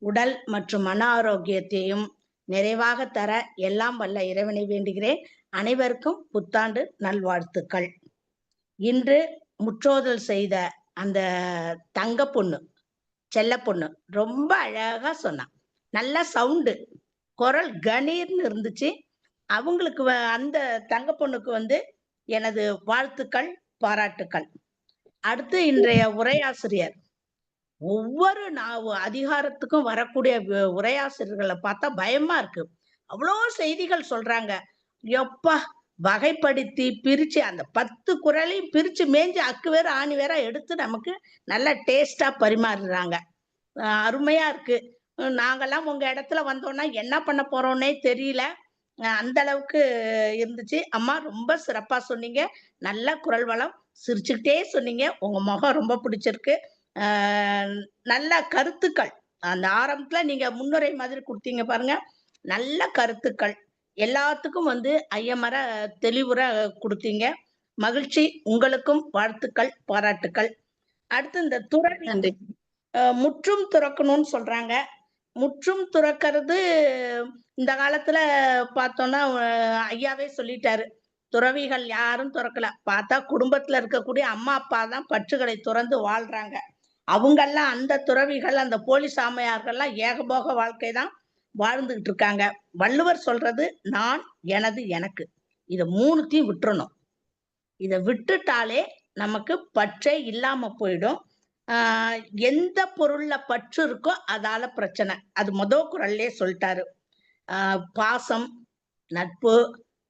உடல் மற்றும் மன ஆரோக்கியத்தையும் நிறைவாக தர எல்லாம் வல்ல இறைவனை வேண்டுகிறேன். அனைவருக்கும் புத்தாண்டு நல்வாழ்த்துக்கள். இன்று முற்றோதல் செய்த அந்த தங்க பொண்ணு, செல்ல பொண்ணு ரொம்ப அழகா சொன்னான். நல்ல சவுண்டு, குரல் கணீர்னு இருந்துச்சு. அவங்களுக்கு அந்த தங்க பொண்ணுக்கு எனது வாழ்த்துக்கள், பாராட்டுக்கள். அடுத்து இன்றைய உரையாசிரியர், ஒவ்வொரு அதிகாரத்துக்கும் வரக்கூடிய உரையாசிரியர்களை பார்த்தா பயமா இருக்கு. அவ்வளோ செய்திகள் சொல்றாங்க. எப்பா, வகைப்படுத்தி பிரிச்சு அந்த 10 குறளையும் பிரிச்சு மேய்ஞ்சு அக்கு வேற ஆணி வேற எடுத்து நமக்கு நல்ல டேஸ்டா பரிமாறுறாங்க. அருமையா இருக்கு. நாங்கெல்லாம் உங்க இடத்துல வந்தோம்னா என்ன பண்ண போறோம்னே தெரியல. அந்த அளவுக்கு இருந்துச்சு. அம்மா ரொம்ப சிறப்பா சொன்னீங்க. நல்ல குரல் வளம், சிரிச்சுக்கிட்டே சொன்னீங்க. உங்க முகம் ரொம்ப பிடிச்சிருக்கு. நல்ல கருத்துக்கள் அந்த ஆரம்பத்துல நீங்க முன்னுரை மாதிரி கொடுத்தீங்க பாருங்க. நல்ல கருத்துக்கள் எல்லாத்துக்கும் ஐயமர தெளிவுரை கொடுத்தீங்க. மகிழ்ச்சி. உங்களுக்கும் வாழ்த்துக்கள், பாராட்டுக்கள். அடுத்து இந்த துறவி முற்றும் துறக்கணும்னு சொல்றாங்க. முற்றும் துறக்கிறது இந்த காலத்துல பார்த்தோம்னா ஐயாவே சொல்லிட்டாரு, துறவிகள் யாரும் துறக்கல. பார்த்தா குடும்பத்துல இருக்கக்கூடிய அம்மா அப்பா தான் பற்றுகளை துறந்து வாழ்றாங்க. அவங்கெல்லாம் அந்த துறவிகள், அந்த போலி சாமியார்கள்லாம் ஏகபோக வாழ்க்கை தான் வாழ்ந்துகிட்டு இருக்காங்க. வள்ளுவர் சொல்றது நான், எனது, எனக்கு, இத 3த்தையும் விட்டுறணும். இத விட்டுட்டாலே நமக்கு பற்றே இல்லாம போயிடும். எந்த பொருள்ல பற்று இருக்கோ அதால பிரச்சனை. அது முதல் குறள்லயே சொல்லிட்டாரு. பாசம், நட்பு,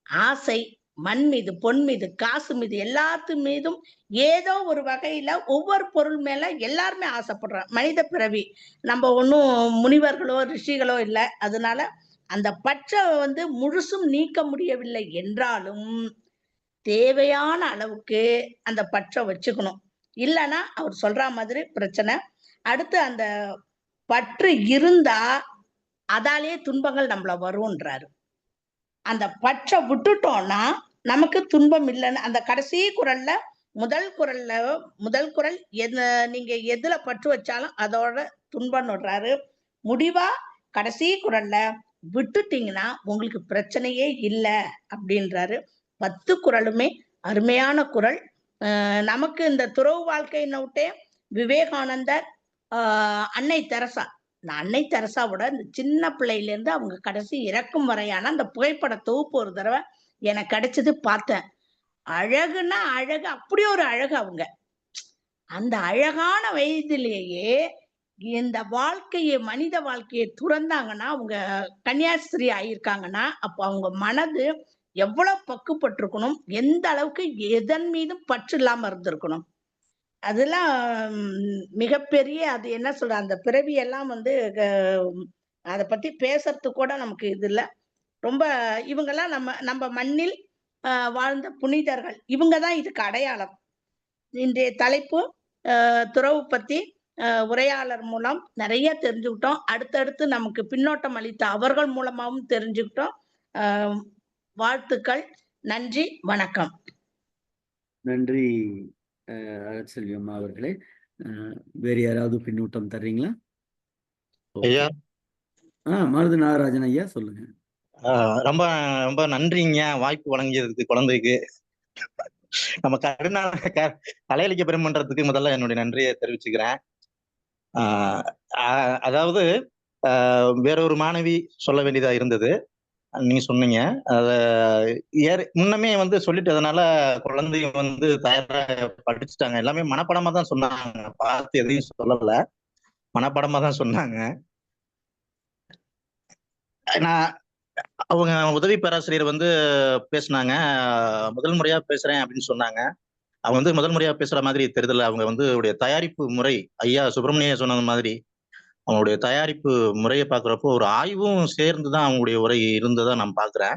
ஆசை, மண் மீது, பொன் மீது, காசு மீது, எல்லாத்து மீதும் ஏதோ ஒரு வகையில ஒவ்வொரு பொருள் மேல எல்லாருமே ஆசைப்படுறோம். மனித பிறவி, நம்ம ஒன்றும் முனிவர்களோ ரிஷிகளோ இல்லை. அதனால அந்த பற்றை முழுசும் நீக்க முடியவில்லை என்றாலும் தேவையான அளவுக்கு அந்த பற்றை வச்சுக்கணும். இல்லைன்னா அவர் சொல்ற மாதிரி பிரச்சனை. அடுத்து அந்த பற்று இருந்தா அதாலேயே துன்பங்கள் நம்மள வரும்ன்றாரு. அந்த பற்றை விட்டுட்டோம்னா நமக்கு துன்பம் இல்லைன்னு அந்த கடைசி குறள்ல முதல் குறள் நீங்க எதுல பற்று வச்சாலும் அதோட துன்பம் விடுறாரு. முடிவா கடைசி குறள்ல விட்டுட்டீங்கன்னா உங்களுக்கு பிரச்சனையே இல்லை அப்படின்றாரு. 10 குறளுமே அருமையான குறள். நமக்கு இந்த துறவு வாழ்க்கையின விட்டே விவேகானந்தர், அன்னை தெரசா, அன்னை தெரசாவோட இந்த சின்ன பிள்ளையில இருந்து அவங்க கடைசி இறக்கும் வரையான அந்த புகைப்பட தொகுப்பு ஒரு தடவை எனக்கு கிடைச்சது, பார்த்தேன். அழகுன்னா அழகு, அப்படி ஒரு அழகு. அவங்க அந்த அழகான வயதிலேயே இந்த வாழ்க்கையை, மனித வாழ்க்கையை துறந்தாங்கன்னா, அவங்க கன்னியாஸ்திரி ஆயிருக்காங்கன்னா, அப்போ அவங்க மனது எவ்வளவு பக்குப்பட்டிருக்கணும், எந்த அளவுக்கு எதன் மீதும் பற்று இல்லாம இருந்திருக்கணும். அதெல்லாம் மிகப்பெரிய, அது என்ன சொல்ற, அந்த பிறவி எல்லாம் அதை பத்தி பேசுறதுக்கு கூட நமக்கு இது இல்லை. ரொம்ப இவங்கெல்லாம் நம்ம மண்ணில் வாழ்ந்த புனிதர்கள். இவங்கதான் இதுக்கு அடையாளம். இன்றைய தலைப்பு துறவு பத்தி உரையாளர் மூலம் நிறைய தெரிஞ்சுக்கிட்டோம். அடுத்தடுத்து நமக்கு பின்னோட்டம் அளித்த அவர்கள் மூலமாகவும் தெரிஞ்சுக்கிட்டோம். வாழ்த்துக்கள். நன்றி, வணக்கம். நன்றி செல்வி அம்மா அவர்களே. வேறு யாராவது பின்னூட்டம் தர்றீங்களா? ஐயா, மருது நாகராஜன் ஐயா சொல்லுங்க. ரொம்ப ரொம்ப நன்றிங்க வாய்ப்பு வழங்கியதுக்கு. குழந்தைக்கு நம்ம கலை இலக்கிய பெருமன்றத்துக்கு முதல்ல என்னுடைய நன்றியை தெரிவிச்சுக்கிறேன். அதாவது வேறொரு மாணவி சொல்ல வேண்டியதா இருந்தது, நீங்க சொன்னீங்க. அத முன்னமே சொல்லிட்டதுனால குழந்தைங்க தயாரா படிச்சுட்டாங்க. எல்லாமே மனப்படமா தான் சொன்னாங்க, பார்த்து எதையும் சொல்லல, மனப்படமா தான் சொன்னாங்க. நான் அவங்க உதவி பேராசிரியர் பேசினாங்க, முதல் முறையா பேசுறேன் அப்படின்னு சொன்னாங்க. அவங்க முதல் முறையா பேசுற மாதிரி தெரியல. அவங்க உடைய தயாரிப்பு முறை, ஐயா சுப்பிரமணிய சொன்னது மாதிரி அவங்களுடைய தயாரிப்பு முறையை பார்க்குறப்போ ஒரு ஆய்வும் சேர்ந்துதான் அவங்களுடைய உரை இருந்ததா நான் பார்க்கிறேன்.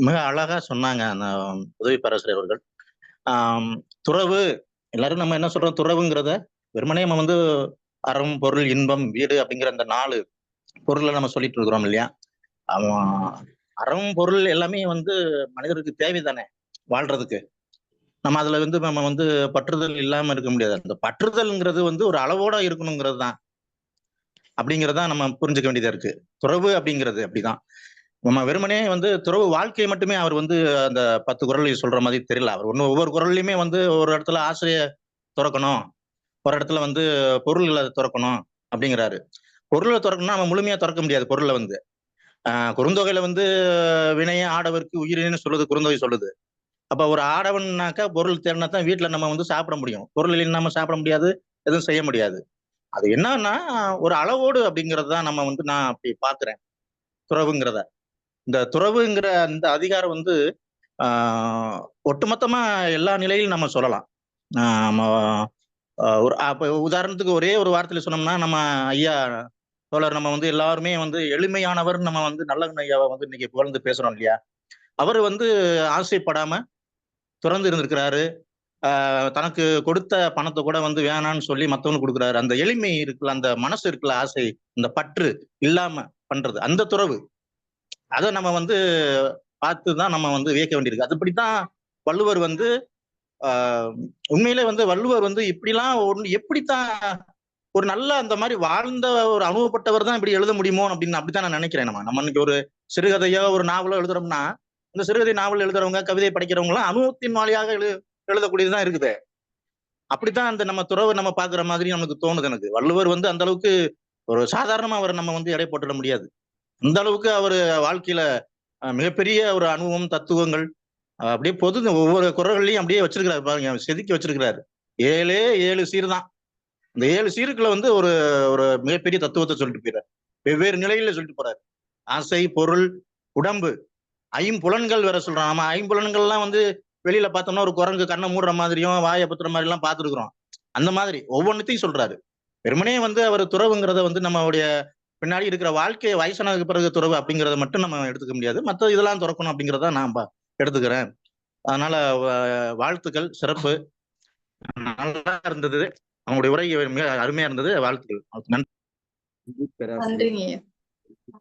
மிக அழகா சொன்னாங்க அந்த உதவி பேராசிரியர் அவர்கள். துறவு, எல்லாரும் நம்ம என்ன சொல்றோம், துறவுங்கிறத வெறுமனே நம்ம அறம், பொருள், இன்பம், வீடு அப்படிங்கிற அந்த 4 பொருளை நம்ம சொல்லிட்டு இருக்கிறோம் இல்லையா. அறம், பொருள் எல்லாமே மனிதருக்கு தேவைதானே வாழ்றதுக்கு. நம்ம அதுல நம்ம பற்றுதல் இல்லாம இருக்க முடியாது. அந்த பற்றுதல்ங்கிறது ஒரு அளவோட இருக்கணுங்கிறது தான். அப்படிங்கிறத நம்ம புரிஞ்சுக்க வேண்டியதா இருக்கு. துறவு அப்படிங்கிறது அப்படிதான். நம்ம வெறுமனே வந்து துறவு வாழ்க்கையை மட்டுமே அவர் வந்து அந்த 10 குறள் சொல்ற மாதிரி தெரியல. அவர் ஒவ்வொரு குறள்லயுமே வந்து ஒரு இடத்துல ஆசையை துறக்கணும், ஒரு இடத்துல வந்து பொருள்களை துறக்கணும் அப்படிங்கிறாரு. பொருளை துறக்கணும்னா நம்ம முழுமையா துறக்க முடியாது. பொருளை வந்து குறுந்தொகையில வந்து வினைய ஆடவருக்கு உயிரினு சொல்லுது, குறுந்தொகை சொல்லுது. அப்ப ஒரு ஆடவன்னாக்கா பொருள் தேடினா தான் வீட்டுல நம்ம வந்து சாப்பிட முடியும். பொருள் இல்லைன்னா நம்ம சாப்பிட முடியாது, எதுவும் செய்ய முடியாது. அது என்னன்னா ஒரு அளவோடு அப்படிங்கிறது தான் நம்ம வந்து நான் அப்படி பாக்குறேன் துறவுங்கிறத. இந்த துறவுங்கிற அந்த அதிகாரம் வந்து ஒட்டுமொத்தமா எல்லா நிலையிலும் நம்ம சொல்லலாம். ஒரு அப்ப உதாரணத்துக்கு ஒரே ஒரு வார்த்தையில சொன்னோம்னா, நம்ம ஐயா தோழர் நம்ம வந்து எல்லாருமே வந்து எளிமையானவர், நம்ம வந்து நல்ல ஐயாவை வந்து இன்னைக்கு புகழ்ந்து பேசுறோம் இல்லையா? அவர் வந்து ஆசைப்படாம துறந்து இருந்திருக்கிறாரு. தனக்கு கொடுத்த பணத்தை கூட வந்து வேணான்னு சொல்லி மத்தவனுக்கு கொடுக்குறாரு. அந்த எளிமை இருக்குல்ல, அந்த மனசு இருக்குல்ல, ஆசை, இந்த பற்று இல்லாம பண்றது அந்த துறவு. அதை நம்ம வந்து பார்த்துதான் நம்ம வந்து வியக்க வேண்டியிருக்கு. அதுபடித்தான் வள்ளுவர் வந்து உண்மையிலே வந்து வள்ளுவர் வந்து இப்படிலாம் எப்படித்தான் ஒரு நல்ல அந்த மாதிரி வாழ்ந்த ஒரு அனுபவப்பட்டவர் தான் இப்படி எழுத முடியுமோ அப்படின்னு அப்படித்தான் நான் நினைக்கிறேன். நம்ம இன்னைக்கு ஒரு சிறுகதையோ ஒரு நாவலோ எழுதுறோம்னா, இந்த சிறுகதை நாவல் எழுதுறவங்க, கவிதை படிக்கிறவங்க எல்லாம் அனுபவத்தின் வாயிலாக எழுதக்கூடியதுதான் இருக்குது. அப்படித்தான் அந்த நம்ம துறவை நம்ம பாக்குற மாதிரி நமக்கு தோணுது. எனக்கு வள்ளுவர் வந்து அந்த அளவுக்கு ஒரு சாதாரணமா அவரை நம்ம வந்து எடை போட்டுட முடியாது. அந்த அளவுக்கு அவர் வாழ்க்கையில மிகப்பெரிய ஒரு அனுபவம், தத்துவங்கள் அப்படியே ஒவ்வொரு குறள்களையும் அப்படியே வச்சிருக்கிறாரு பாருங்க, செதுக்கி வச்சிருக்கிறாரு. 7 சீர் தான். இந்த 7 சீருக்குள்ள வந்து ஒரு ஒரு மிகப்பெரிய தத்துவத்தை சொல்லிட்டு போயிறாரு. வெவ்வேறு நிலையில சொல்லிட்டு போறாரு. ஆசை, பொருள், உடம்பு, ஐம்புலன்கள் வேற சொல்றான். நம்ம ஐம்புலன்கள்லாம் வந்து வெளியில பார்த்தோம்னா ஒரு குரங்கு கண்ணை மூடுற மாதிரியும் வாயை பத்துற மாதிரி எல்லாம் பார்த்துருக்குறோம். அந்த மாதிரி ஒவ்வொன்றத்தையும் சொல்றாரு. வெறுமனே வந்து அவர் துறவுங்கிறத வந்து நம்மளுடைய பின்னாடி இருக்கிற வாழ்க்கையை வயசானதுக்கு பிறகு துறவு அப்படிங்கிறத மட்டும் நம்ம எடுத்துக்க முடியாது. மற்ற இதெல்லாம் துறக்கணும் அப்படிங்கிறத நான் எடுத்துக்கிறேன். அதனால வாழ்த்துக்கள், சிறப்பு, நல்லா இருந்தது. அவங்களுடைய உரை மிக அருமையா இருந்தது. வாழ்த்துக்கள். நன்றிங்க.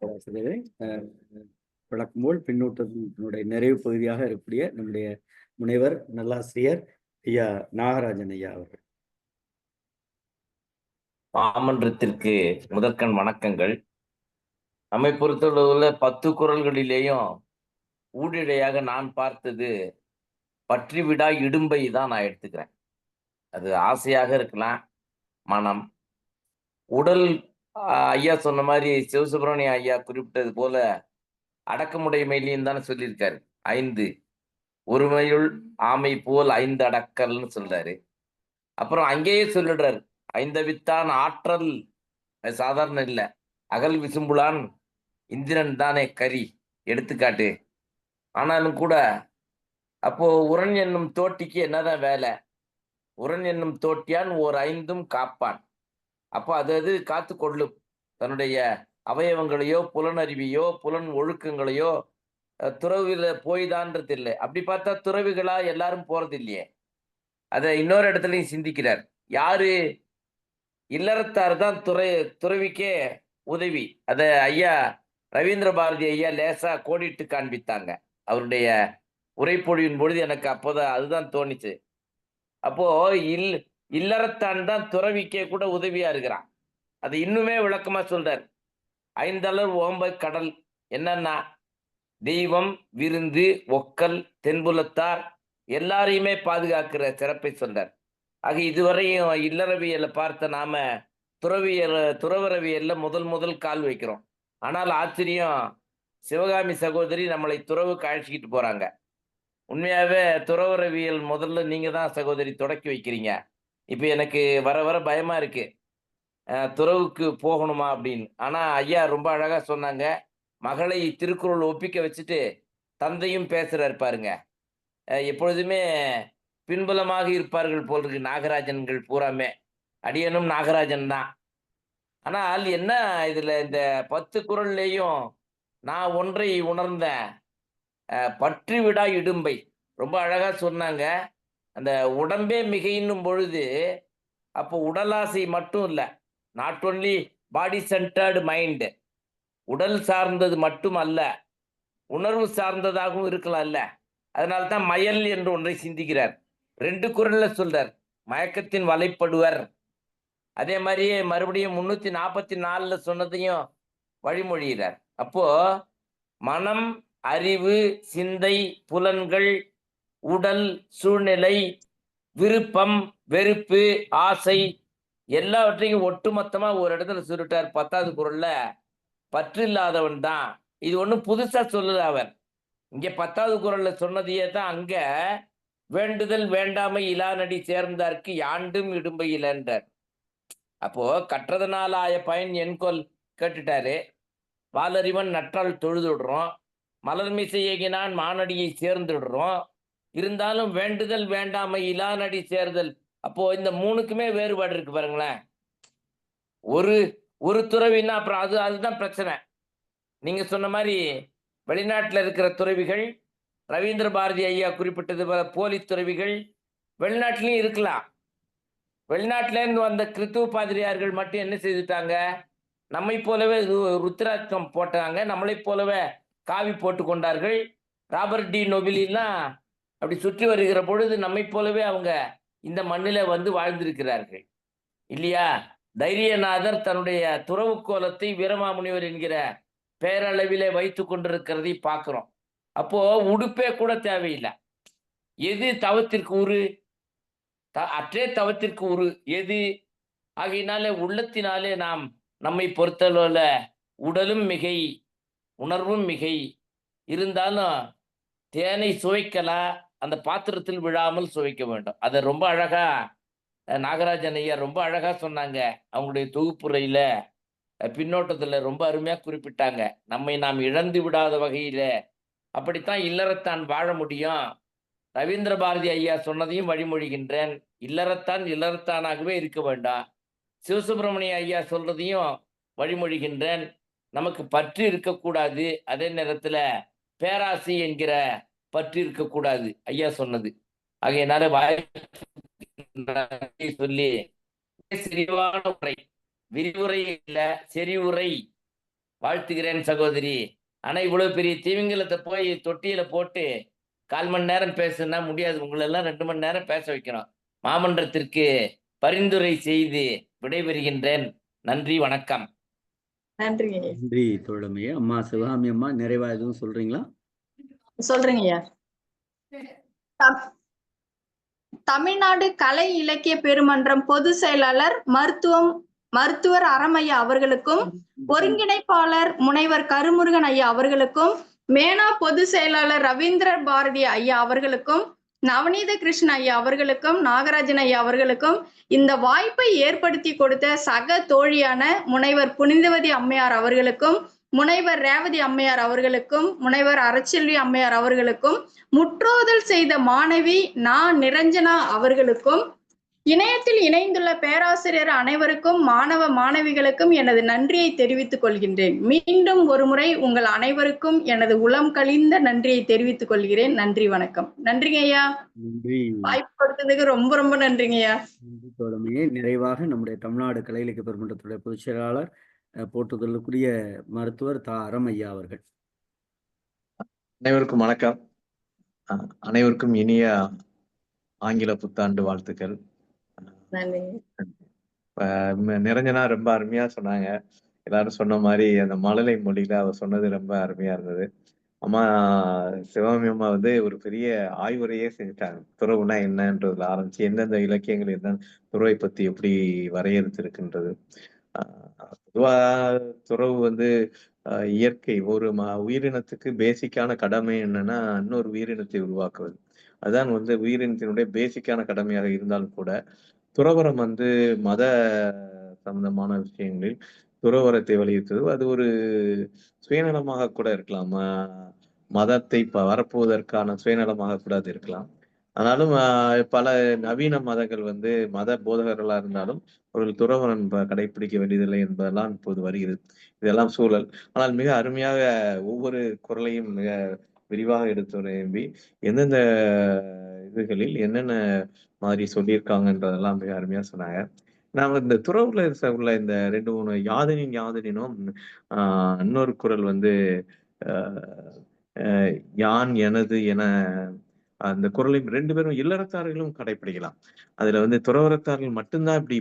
பேராசிரியரை வழக்கம்போல் பின்னூட்டத்தினுடைய நிறைவு பகுதியாக இருக்கக்கூடிய நம்முடைய முனைவர் நல்லாசிரியர் ஐயா நாகராஜன் ஐயா அவர்கள். மாமன்றத்திற்கு முதற்கண் வணக்கங்கள். நம்மை பொறுத்தளவுல 10 குறள்களிலேயும் ஊழிடையாக நான் பார்த்தது பற்றிவிடா இடும்பை தான் நான் எடுத்துக்கிறேன். அது ஆசையாக இருக்கலாம், மனம், உடல். ஐயா சொன்ன மாதிரி சிவசுப்பிரமணிய ஐயா குறிப்பிட்டது போல அடக்கமுடைமையிலையும் தானே சொல்லியிருக்காரு. 5 ஒருமையுள் ஆமை போல் 5 அடக்கல்னு சொல்றாரு. அப்புறம் அங்கேயே சொல்லிடுறாரு, 5 வித்தான் ஆற்றல் சாதாரண இல்ல, அகல் விசும்புலான் இந்திரன் தானே கரி எடுத்துக்காட்டு. ஆனாலும் கூட அப்போ உரன் என்னும் தோட்டிக்கு என்னதான் வேலை? உரன் என்னும் தோட்டியான் ஓர் 5 காப்பான். அப்போ அது காத்து கொள்ளும் தன்னுடைய அவயவங்களையோ புலனறிவையோ புலன் ஒழுக்கங்களையோ. துறவில போய்தான்றது இல்லை. அப்படி பார்த்தா துறவிகளா எல்லாரும் போறது இல்லையே. அதை இன்னொரு இடத்துலையும் சிந்திக்கிறார். யாரு இல்லறத்தார் தான் துறவிக்கே உதவி. அதை ஐயா ரவீந்திர பாரதி ஐயா லேசா கோடிட்டு காண்பித்தாங்க அவருடைய உரைப்பொழியின் பொழுது. எனக்கு அப்போதான் அதுதான் தோணிச்சு. அப்போ இல்லறத்தான் தான் துறவிக்கே கூட உதவியா இருக்கிறான். அது இன்னுமே விளக்கமா சொல்றார். 5 அளவு ஓம்பை கடல் என்னன்னா தெய்வம், விருந்து, ஒக்கல், தென்புலத்தார் எல்லாரையுமே பாதுகாக்கிற சிறப்பை சொல்றார். ஆக இதுவரையும் இல்லறவியலை பார்த்த நாம துறவரவியல்ல முதல் கால் வைக்கிறோம். ஆனால் ஆச்சரியம், சிவகாமி சகோதரி நம்மளை துறவுக்கு அழைச்சிக்கிட்டு போறாங்க. உண்மையாவே துறவரவியல் முதல்ல நீங்க தான் சகோதரி தொடக்கி வைக்கிறீங்க. இப்ப எனக்கு வர வர பயமா இருக்கு, துறவுக்கு போகணுமா அப்படின்னு. ஆனா ஐயா ரொம்ப அழகா சொன்னாங்க. மகளை திருக்குறள் ஒப்பிக்க வச்சுட்டு தந்தையும் பேசுறாரு பாருங்க. எப்பொழுதுமே பின்புலமாக இருப்பார்கள் போல் இருக்கு நாகராஜன்கள் பூராமே. அடியனும் நாகராஜன் தான். ஆனால் என்ன இதுல இந்த 10 குறள்லேயும் நான் ஒன்றை உணர்ந்தேன். பற்றி விடா இடும்பை ரொம்ப அழகா சொன்னாங்க. அந்த உடம்பே மிகைன்னும் பொழுது அப்போ உடலாசை மட்டும் இல்லை, not only body centred mind, உடல் சார்ந்தது மட்டும் அல்ல, உணர்வு சார்ந்ததாகவும் இருக்கலாம்ல. அதனால்தான் மயல் என்று ஒன்றை சிந்திக்கிறார். 2 குறள்ல சொல்றார், மயக்கத்தின் வலைப்படுவர். அதே மாதிரியே மறுபடியும் 344 சொன்னதையும் வழிமொழிகிறார். அப்போ மனம், அறிவு, சிந்தை, புலன்கள், உடல், சூழ்நிலை, விருப்பம், வெறுப்பு, ஆசை எல்லாவற்றையும் ஒட்டுமொத்தமா ஒரு இடத்துல சுருட்டார் 10வது குறள்ல. பற்று இல்லாதவன் தான். இது ஒண்ணும் புதுசா சொல்லல அவர். இங்க 10வது குறள்ல சொன்னதையே தான் அங்க வேண்டுதல் வேண்டாமை இலானடி சேர்ந்தார்க்கு யாண்டும் இடும்பை இலன்றார். அப்போ கற்றதனால் ஆய பயன் என்கொல் கேட்டுட்டாரு. வாலறிவன் நற்றால் தொழுதுடுறோம், மலர்மிசை ஏகினான் மானடியை சேர்ந்துடுறோம். இருந்தாலும் வேண்டுதல் வேண்டாமை இலானடி சேர்தல். அப்போ இந்த 3க்குமே வேறுபாடு இருக்கு பாருங்களேன். ஒரு துறவின்னா அப்புறம் அதுதான் பிரச்சனை. நீங்க சொன்ன மாதிரி வெளிநாட்டுல இருக்கிற துறவிகள், ரவீந்திர பாரதி ஐயா குறிப்பிட்டது போல போலி துறவிகள் வெளிநாட்டிலையும் இருக்கலாம். வெளிநாட்டுல இருந்து வந்த கிறித்துவ பாதிரியார்கள் மட்டும் என்ன செய்துட்டாங்க, நம்மை போலவே ருத்ராட்சம் போட்டாங்க, நம்மளை போலவே காவி போட்டு கொண்டார்கள். ராபர்ட் டி நொபிலிலாம் அப்படி சுற்றி வருகிற பொழுது நம்மை போலவே அவங்க இந்த மண்ணில வந்து வாழ்ந்திருக்கிறார்கள் இல்லையா? தைரியநாதர் தன்னுடைய துறவு கோலத்தை வீரமாமுனிவர் என்கிற பேரளவிலே வைத்து கொண்டிருக்கிறதை பார்க்கிறோம். அப்போ உடுப்பே கூட தேவையில்லை. எது தவத்திற்கு உரு? அற்றே தவத்திற்கு உரு எது? ஆகையினாலே உள்ளத்தினாலே நாம் நம்மை பொறுத்தளவுல உடலும் மிகை, உணர்வும் மிகை. இருந்தாலும் தேனை சுவைக்கலாம், அந்த பாத்திரத்தில் விழாமல் சுவைக்க வேண்டும். அதை ரொம்ப அழகா நாகராஜன் ஐயா ரொம்ப அழகா சொன்னாங்க. அவங்களுடைய தொகுப்புரையில பின்னோட்டத்துல ரொம்ப அருமையா குறிப்பிட்டாங்க. நம்மை நாம் இழந்து விடாத வகையில அப்படித்தான் இல்லறத்தான் வாழ முடியும். ரவீந்திர பாரதி ஐயா சொன்னதையும் வழிமொழிகின்றேன். இல்லறத்தான் இல்லறத்தானாகவே இருக்க வேண்டாம். சிவசுப்பிரமணிய ஐயா சொல்றதையும் வழிமொழிகின்றேன். நமக்கு பற்று இருக்கக்கூடாது, அதே நேரத்துல பேராசை என்கிற பற்று இருக்கக்கூடாது ஐயா சொன்னது. ஆகையினால சொல்லி செறிவான உரை, விரிவுரை இல்ல செறிவுரை வாழ்த்துகிறேன் சகோதரி. ஆனா இவ்வளவு பெரிய தீவிங்கலத்தை போய் தொட்டியில போட்டு 1/4 மணி நேரம் பேசுனா முடியாது. உங்களெல்லாம் 2 மணி நேரம் பேச வைக்கணும். மாமன்றத்திற்கு பரிந்துரை செய்து விடைபெறுகின்றேன். நன்றி, வணக்கம். நன்றிங்க. நன்றி தோழமையே. அம்மா சிவகாமி அம்மா நிறைவா எதுவும் சொல்றீங்களா? சொல்றேங்க ஐயா. தமிழ்நாடு கலை இலக்கிய பெருமன்றம் பொதுச் செயலாளர் மருத்துவர் அரமையா அவர்களுக்கும், ஒருங்கிணைப்பாளர் முனைவர் கருமுருகன் ஐயா அவர்களுக்கும், மேனா பொதுச் செயலாளர் ரவீந்திர பாரதி ஐயா அவர்களுக்கும், நவநீத கிருஷ்ண ஐயா அவர்களுக்கும், நாகராஜன் ஐயா அவர்களுக்கும், இந்த வாய்ப்பை ஏற்படுத்தி கொடுத்த சக தோழியான முனைவர் புனிதவதி அம்மையார் அவர்களுக்கும், முனைவர் ரேவதி அம்மையார் அவர்களுக்கும், முனைவர் அறச்செல்வி அம்மையார் அவர்களுக்கும், முற்றோதல் செய்த மாணவி நிரஞ்சனா அவர்களுக்கும், இணையத்தில் இணைந்துள்ள பேராசிரியர் அனைவருக்கும், மாணவ மாணவிகளுக்கும் எனது நன்றியை தெரிவித்துக் கொள்கின்றேன். மீண்டும் ஒரு முறை உங்கள் அனைவருக்கும் எனது உளம் கழிந்த நன்றியை தெரிவித்துக் கொள்கிறேன். நன்றி, வணக்கம். நன்றிங்க ஐயா. நன்றி. வாய்ப்பு கொடுத்ததுக்கு ரொம்ப ரொம்ப நன்றிங்க ஐயா. நன்றி தோழமையே. நிறைவாக நம்முடைய தமிழ்நாடு கலை இலக்கிய பெருமன்றத்துடைய பொதுச் செயலாளர் போற்றுதலுக்குரிய மருத்துவர் அரமையா அவர்கள். அனைவருக்கும் வணக்கம். அனைவருக்கும் இனிய ஆங்கில புத்தாண்டு வாழ்த்துக்கள். நிரஞ்சனா ரொம்ப அருமையா சொன்னாங்க. எல்லாரும் சொன்ன மாதிரி அந்த மழலை மொழியில அவர் சொன்னது ரொம்ப அருமையா இருந்தது. அம்மா சிவகாமி அம்மா வந்து ஒரு பெரிய ஆய்வுரையே செஞ்சுட்டாங்க. துறவுனா என்னன்றதுல ஆரம்பிச்சு எந்தெந்த இலக்கியங்கள் என்ன துறவை பத்தி எப்படி வரையறுத்திருக்கின்றது. பொதுவா துறவு வந்து இயற்கை ஒரு உயிரினத்துக்கு பேசிக்கான கடமை என்னன்னா இன்னொரு உயிரினத்தை உருவாக்குவது. அதுதான் வந்து உயிரினத்தினுடைய பேசிக்கான கடமையாக இருந்தாலும் கூட துறவரம் வந்து மத சம்பந்தமான விஷயங்களில் துறவரத்தை வலியுறுத்துவது அது ஒரு சுயநலமாக கூட இருக்கலாம். மதத்தை பரப்புவதற்கான சுயநலமாக கூட அது இருக்கலாம். ஆனாலும் பல நவீன மதங்கள் வந்து மத போதகர்களா இருந்தாலும் அவர்கள் துறவரம் கடைபிடிக்க வேண்டியதில்லை என்பதெல்லாம் இப்போது வருகிறது. இதெல்லாம் சூழல். ஆனால் மிக அருமையாக ஒவ்வொரு குறளையும் மிக விரிவாக எடுத்துரைம்பி எந்தெந்த இதுகளில் என்னென்ன மாதிரி சொல்லியிருக்காங்கன்றதெல்லாம் மிக அருமையா சொன்னாங்க. நாம இந்த துறவுல உள்ள இந்த 2-3 யாதனினும் இன்னொரு குறள் வந்து யான் எனது என அந்த குறளையும் 2 பேரும் இல்லறத்தார்களும் கடைப்பிடிக்கலாம். அதுல வந்து துறவறத்தார்கள் மட்டும்தான் இப்படி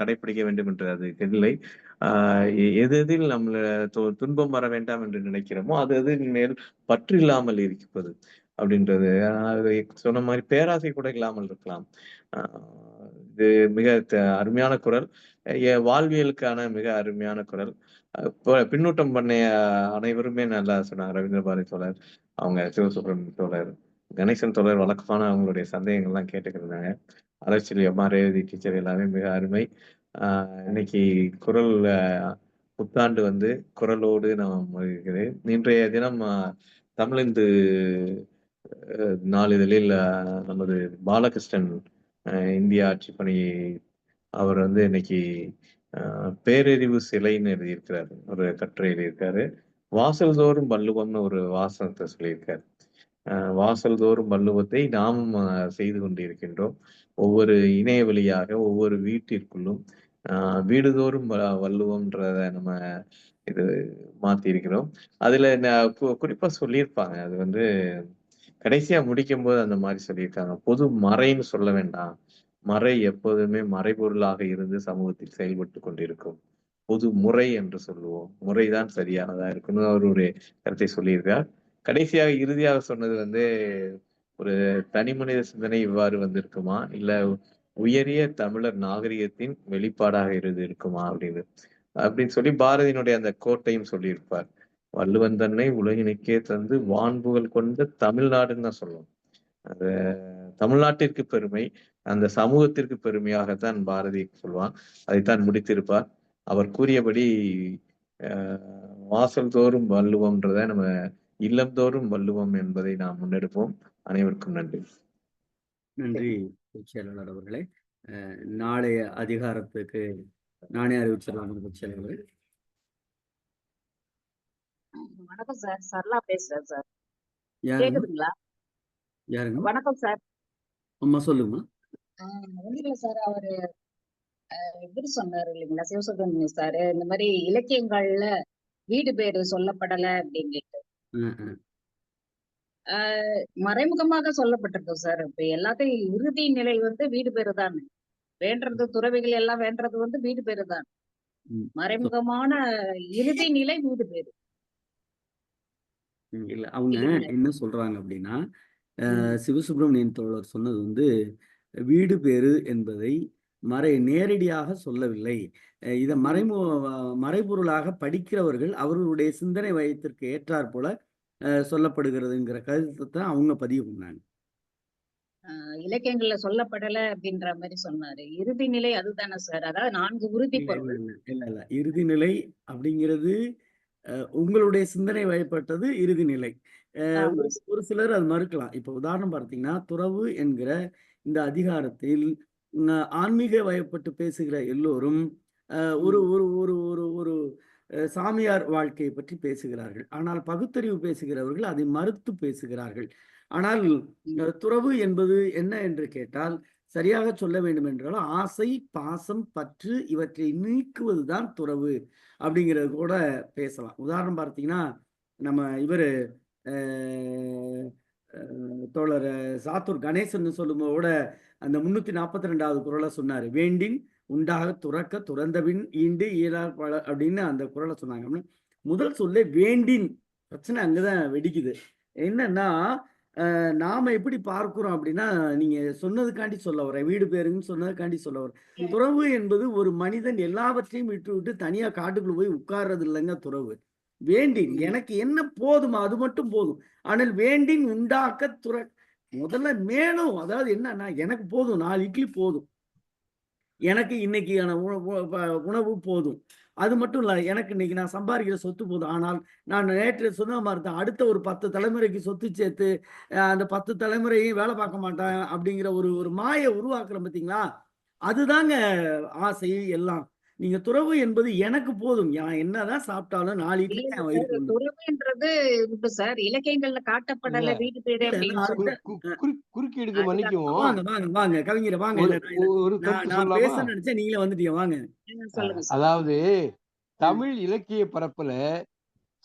கடைப்பிடிக்க வேண்டும் என்று அது இல்லை. எது எதில் நம்மள துன்பம் வர வேண்டாம் என்று நினைக்கிறோமோ அது அதின் மேல் பற்று இல்லாமல் இருப்பது அப்படின்றது. அது சொன்ன மாதிரி பேராசை கூட இல்லாமல் இருக்கலாம். இது மிக அருமையான குறள். வாழ்வியலுக்கான மிக அருமையான குறள். பின்னூட்டம் பண்ண அனைவருமே நல்லா சொன்னாங்க. ரவீந்திர பாரதி தோழர், அவங்க சிவசுப்ரமணியன் தோழர், கணேசன் தோழர் வழக்கமான அவங்களுடைய சந்தேகங்கள்லாம் கேட்டுக்கிருந்தாங்க. அலர்ச்சிலி அம்மா, ரேவதி டீச்சர் எல்லாமே மிக அருமை. இன்னைக்கு குறள் புத்தாண்டு வந்து குறளோடு நான் மகிழ்கிறேன். இன்றைய தினம் தமிழிந்து நாளிதழில் நமது பாலகிருஷ்ணன் இந்திய ஆட்சி பணி அவர் வந்து இன்னைக்கு பேரறிவு சிலைன்னு எழுதியிருக்கிறாரு, ஒரு கட்டுரை எழுதியிருக்காரு. வாசல் தோறும் வள்ளுவம்னு ஒரு வாசகத்தை சொல்லியிருக்காரு. வாசல் தோறும் வள்ளுவத்தை நாமும் செய்து கொண்டிருக்கின்றோம். ஒவ்வொரு இணைய வழியாக ஒவ்வொரு வீட்டிற்குள்ளும் வீடுதோறும் வள்ளுவம்ன்றத நம்ம இது மாத்தி இருக்கிறோம். அதுல குறிப்பா சொல்லியிருப்பாங்க, அது வந்து கடைசியா முடிக்கும் போது அந்த மாதிரி சொல்லியிருக்காங்க, பொது மறைன்னு சொல்ல வேண்டாம், மறை எப்போதுமே மறைபொருளாக இருந்து சமூகத்தில் செயல்பட்டு கொண்டிருக்கும், பொது முறை என்று சொல்லுவோம், முறைதான் சரியானதா இருக்குன்னு அவர் ஒரு கருத்தை சொல்லியிருக்கார். கடைசியாக இறுதியாக சொன்னது வந்து ஒரு தனி மனித சிந்தனை இவ்வாறு வந்திருக்குமா, இல்ல உயரிய தமிழர் நாகரிகத்தின் வெளிப்பாடாக இருக்குமா அப்படின்னு சொல்லி பாரதியினுடைய அந்த கோட்டையும் சொல்லியிருப்பார். வள்ளுவன் தன்னை உலகினுக்கே தந்து வான்புகள் கொண்ட தமிழ்நாடுன்னு தான் சொல்லுவோம். அது தமிழ்நாட்டிற்கு பெருமை, அந்த சமூகத்திற்கு பெருமையாகத்தான் பாரதி சொல்வான். அதைத்தான் முடித்திருப்பார். அவர் கூறியபடி வாசல் தோறும் வள்ளுவம்ன்றத நம்ம இல்லந்தோறும் வள்ளுவம் என்பதை நாம் முன்னெடுப்போம். அனைவருக்கும் நன்றி. நன்றி செயலாளர் அவர்களே. நாளைய அதிகாரத்துக்கு நானே அறிவிச்சிடலாம் செயலாளர். வணக்கம் சார், சரளா பேசுறேன் சார். யாருங்க? கேக்குதுங்களா? யாருங்க? வணக்கம் சார். அம்மா சொல்லுங்க. ஒன்றும் சார், அவரு இவரு சொன்னாரு இல்லைங்களா, சிவசுப்ரமணியம் சார், இந்த மாதிரி இலக்கியங்கள்ல வீடு பேரு சொல்லப்படல அப்படின்ட்டு மறைமுகமாக சொல்லப்பட்டிருக்கோம் சார். இப்ப எல்லாத்தையும் இறுதி நிலை வந்து வீடு பேரு தான். வேண்டது துறவிகள் எல்லாம் வேண்டது வந்து வீடு பேரு தான். மறைமுகமான இறுதி நிலை வீடு பேரு. இல்ல, அவங்க என்ன சொல்றாங்க அப்படின்னா, சிவசுப்ரமணியன் தோழர் சொன்னது வந்து வீடு பேரு என்பதை நேரடியாக சொல்லவில்லை. இதை மறைபொருளாக படிக்கிறவர்கள் அவர்களுடைய சிந்தனை வயத்திற்கு ஏற்றாற் போல சொல்லப்படுகிறதுங்கிற கருத்தை அவங்க பதிவு பண்ணாங்க. இலக்கியங்கள்ல சொல்லப்படல அப்படின்ற மாதிரி சொன்னாரு. இறுதி நிலை அதுதானே சார்? அதாவது 4 உறுதி பொருள். இல்ல, இறுதி நிலை அப்படிங்கிறது உங்களுடைய சிந்தனை வயப்பட்டது இறுதி நிலை. ஒரு சிலர் அது மறுக்கலாம். இப்ப உதாரணம் பார்த்தீங்கன்னா, துறவு என்கிற இந்த அதிகாரத்தில் ஆன்மீக வயப்பட்டு பேசுகிற எல்லோரும் ஒரு ஒரு ஒரு ஒரு ஒரு சாமியார் வாழ்க்கையை பற்றி பேசுகிறார்கள். ஆனால் பகுத்தறிவு பேசுகிறவர்கள் அதை மறுத்து பேசுகிறார்கள். ஆனால் துறவு என்பது என்ன என்று கேட்டால், சரியாக சொல்ல வேண்டும் என்றால் ஆசை, பாசம், பற்று இவற்றை நீக்குவதுதான் துறவு அப்படிங்கிறது கூட பேசலாம். உதாரணம் பார்த்தீங்கன்னா, நம்ம இவர் தோழர் சாத்தூர் கணேசன் சொல்லும்போது அந்த 342வது குறளை சொன்னாரு. வேண்டின் உண்டாக துறக்க துறந்தபின் ஈண்டு ஈரார் பல அப்படின்னு அந்த குறளை சொன்னாங்க. முதல் சொல்ல வேண்டின், பிரச்சனை அங்கதான் வெடிக்குது. என்னன்னா, நாம எப்படி பார்க்கிறோம் அப்படின்னா, நீங்க சொன்னதுக்காண்டி சொல்ல வரேன், வீடு பேருன்னு சொன்னதுக்காண்டி சொல்ல வரேன். துறவு என்பது ஒரு மனிதன் எல்லாவற்றையும் விட்டு விட்டு தனியா காட்டுக்குள்ள போய் உட்கார்றது இல்லைங்க துறவு. வேண்டின் எனக்கு என்ன போதுமா அது மட்டும் போதும். ஆனால் வேண்டின் உண்டாக்க முதல்ல மேலும், அதாவது என்னன்னா, எனக்கு போதும் 4 இட்லி போதும், எனக்கு இன்னைக்கான உணவு போதும், அது மட்டும் இல்ல, எனக்கு இன்னைக்கு நான் சம்பாதிக்கிற சொத்து போதும். ஆனால் நான் நேற்று சொன்ன மாதிரி தான், அடுத்த ஒரு 10 தலைமுறைக்கு சொத்து சேர்த்து அந்த 10 தலைமுறையும் வேலை பார்க்க மாட்டேன் அப்படிங்கிற ஒரு மாயை உருவாக்குறோம் பார்த்தீங்களா, அதுதாங்க ஆசை எல்லாம். நீங்க துறவு என்பது எனக்கு போதும், என்னதான் சாப்பிட்டாலும் 4 இட்லி துறவுன்றது சார் இலக்கியங்கள்ல காட்டப்படல வீடு பேரு குறுக்கீடுக்கு மன்னிக்கவும். வாங்க கவிஞர் வாங்க. நான் பேச நினைச்சேன், நீங்களே வந்துட்டீங்க, வாங்க. அதாவது தமிழ் இலக்கிய பரப்புல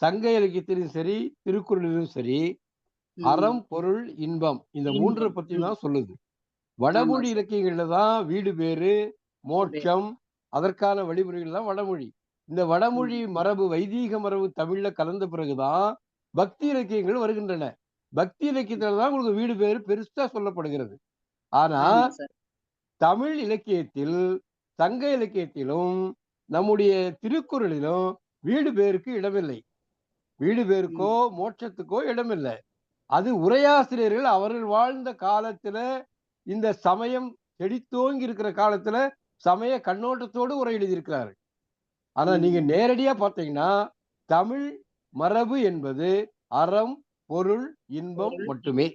சங்க இலக்கியத்திலும் சரி திருக்குறளிலும் சரி அறம், பொருள், இன்பம் இந்த மூன்றை இன்பம். பத்தி ம். தான் சொல்லுது. ஆமா வடமொழி சார். இலக்கியங்கள்ல தான் வீடு பேறு, வேறு. மோட்சம் அதற்கான வழிமுறைகள் தான் வடமொழி. இந்த வடமொழி ம். மரபு, வைதீக மரபு தமிழ்ல கலந்த பிறகுதான் பக்தி இலக்கியங்கள் வருகின்றன. பக்தி இலக்கியத்துல தான் உங்களுக்கு வீடு பேறு பெருசா சொல்லப்படுகிறது. ஆனா ஆமா சார். தமிழ் இலக்கியத்தில், சங்க இலக்கியத்திலும், நம்முடைய திருக்குறளிலும் வீடு பேருக்கு இடமில்லை. வீடு பேருக்கோ ம். மோட்சத்துக்கோ இடமில்லை. அது உரையாசிரியர்கள் அவர்கள் வாழ்ந்த காலத்துல, இந்த சமயம் செழித்தோங்கி இருக்கிற காலத்துல சமய கண்ணோட்டத்தோடு உரை எழுதியிருக்கிறார்கள். ஆனா நீங்க ம். நேரடியா பார்த்தீங்கன்னா தமிழ் மரபு என்பது அறம், பொருள், இன்பம் பொருள். மட்டுமே.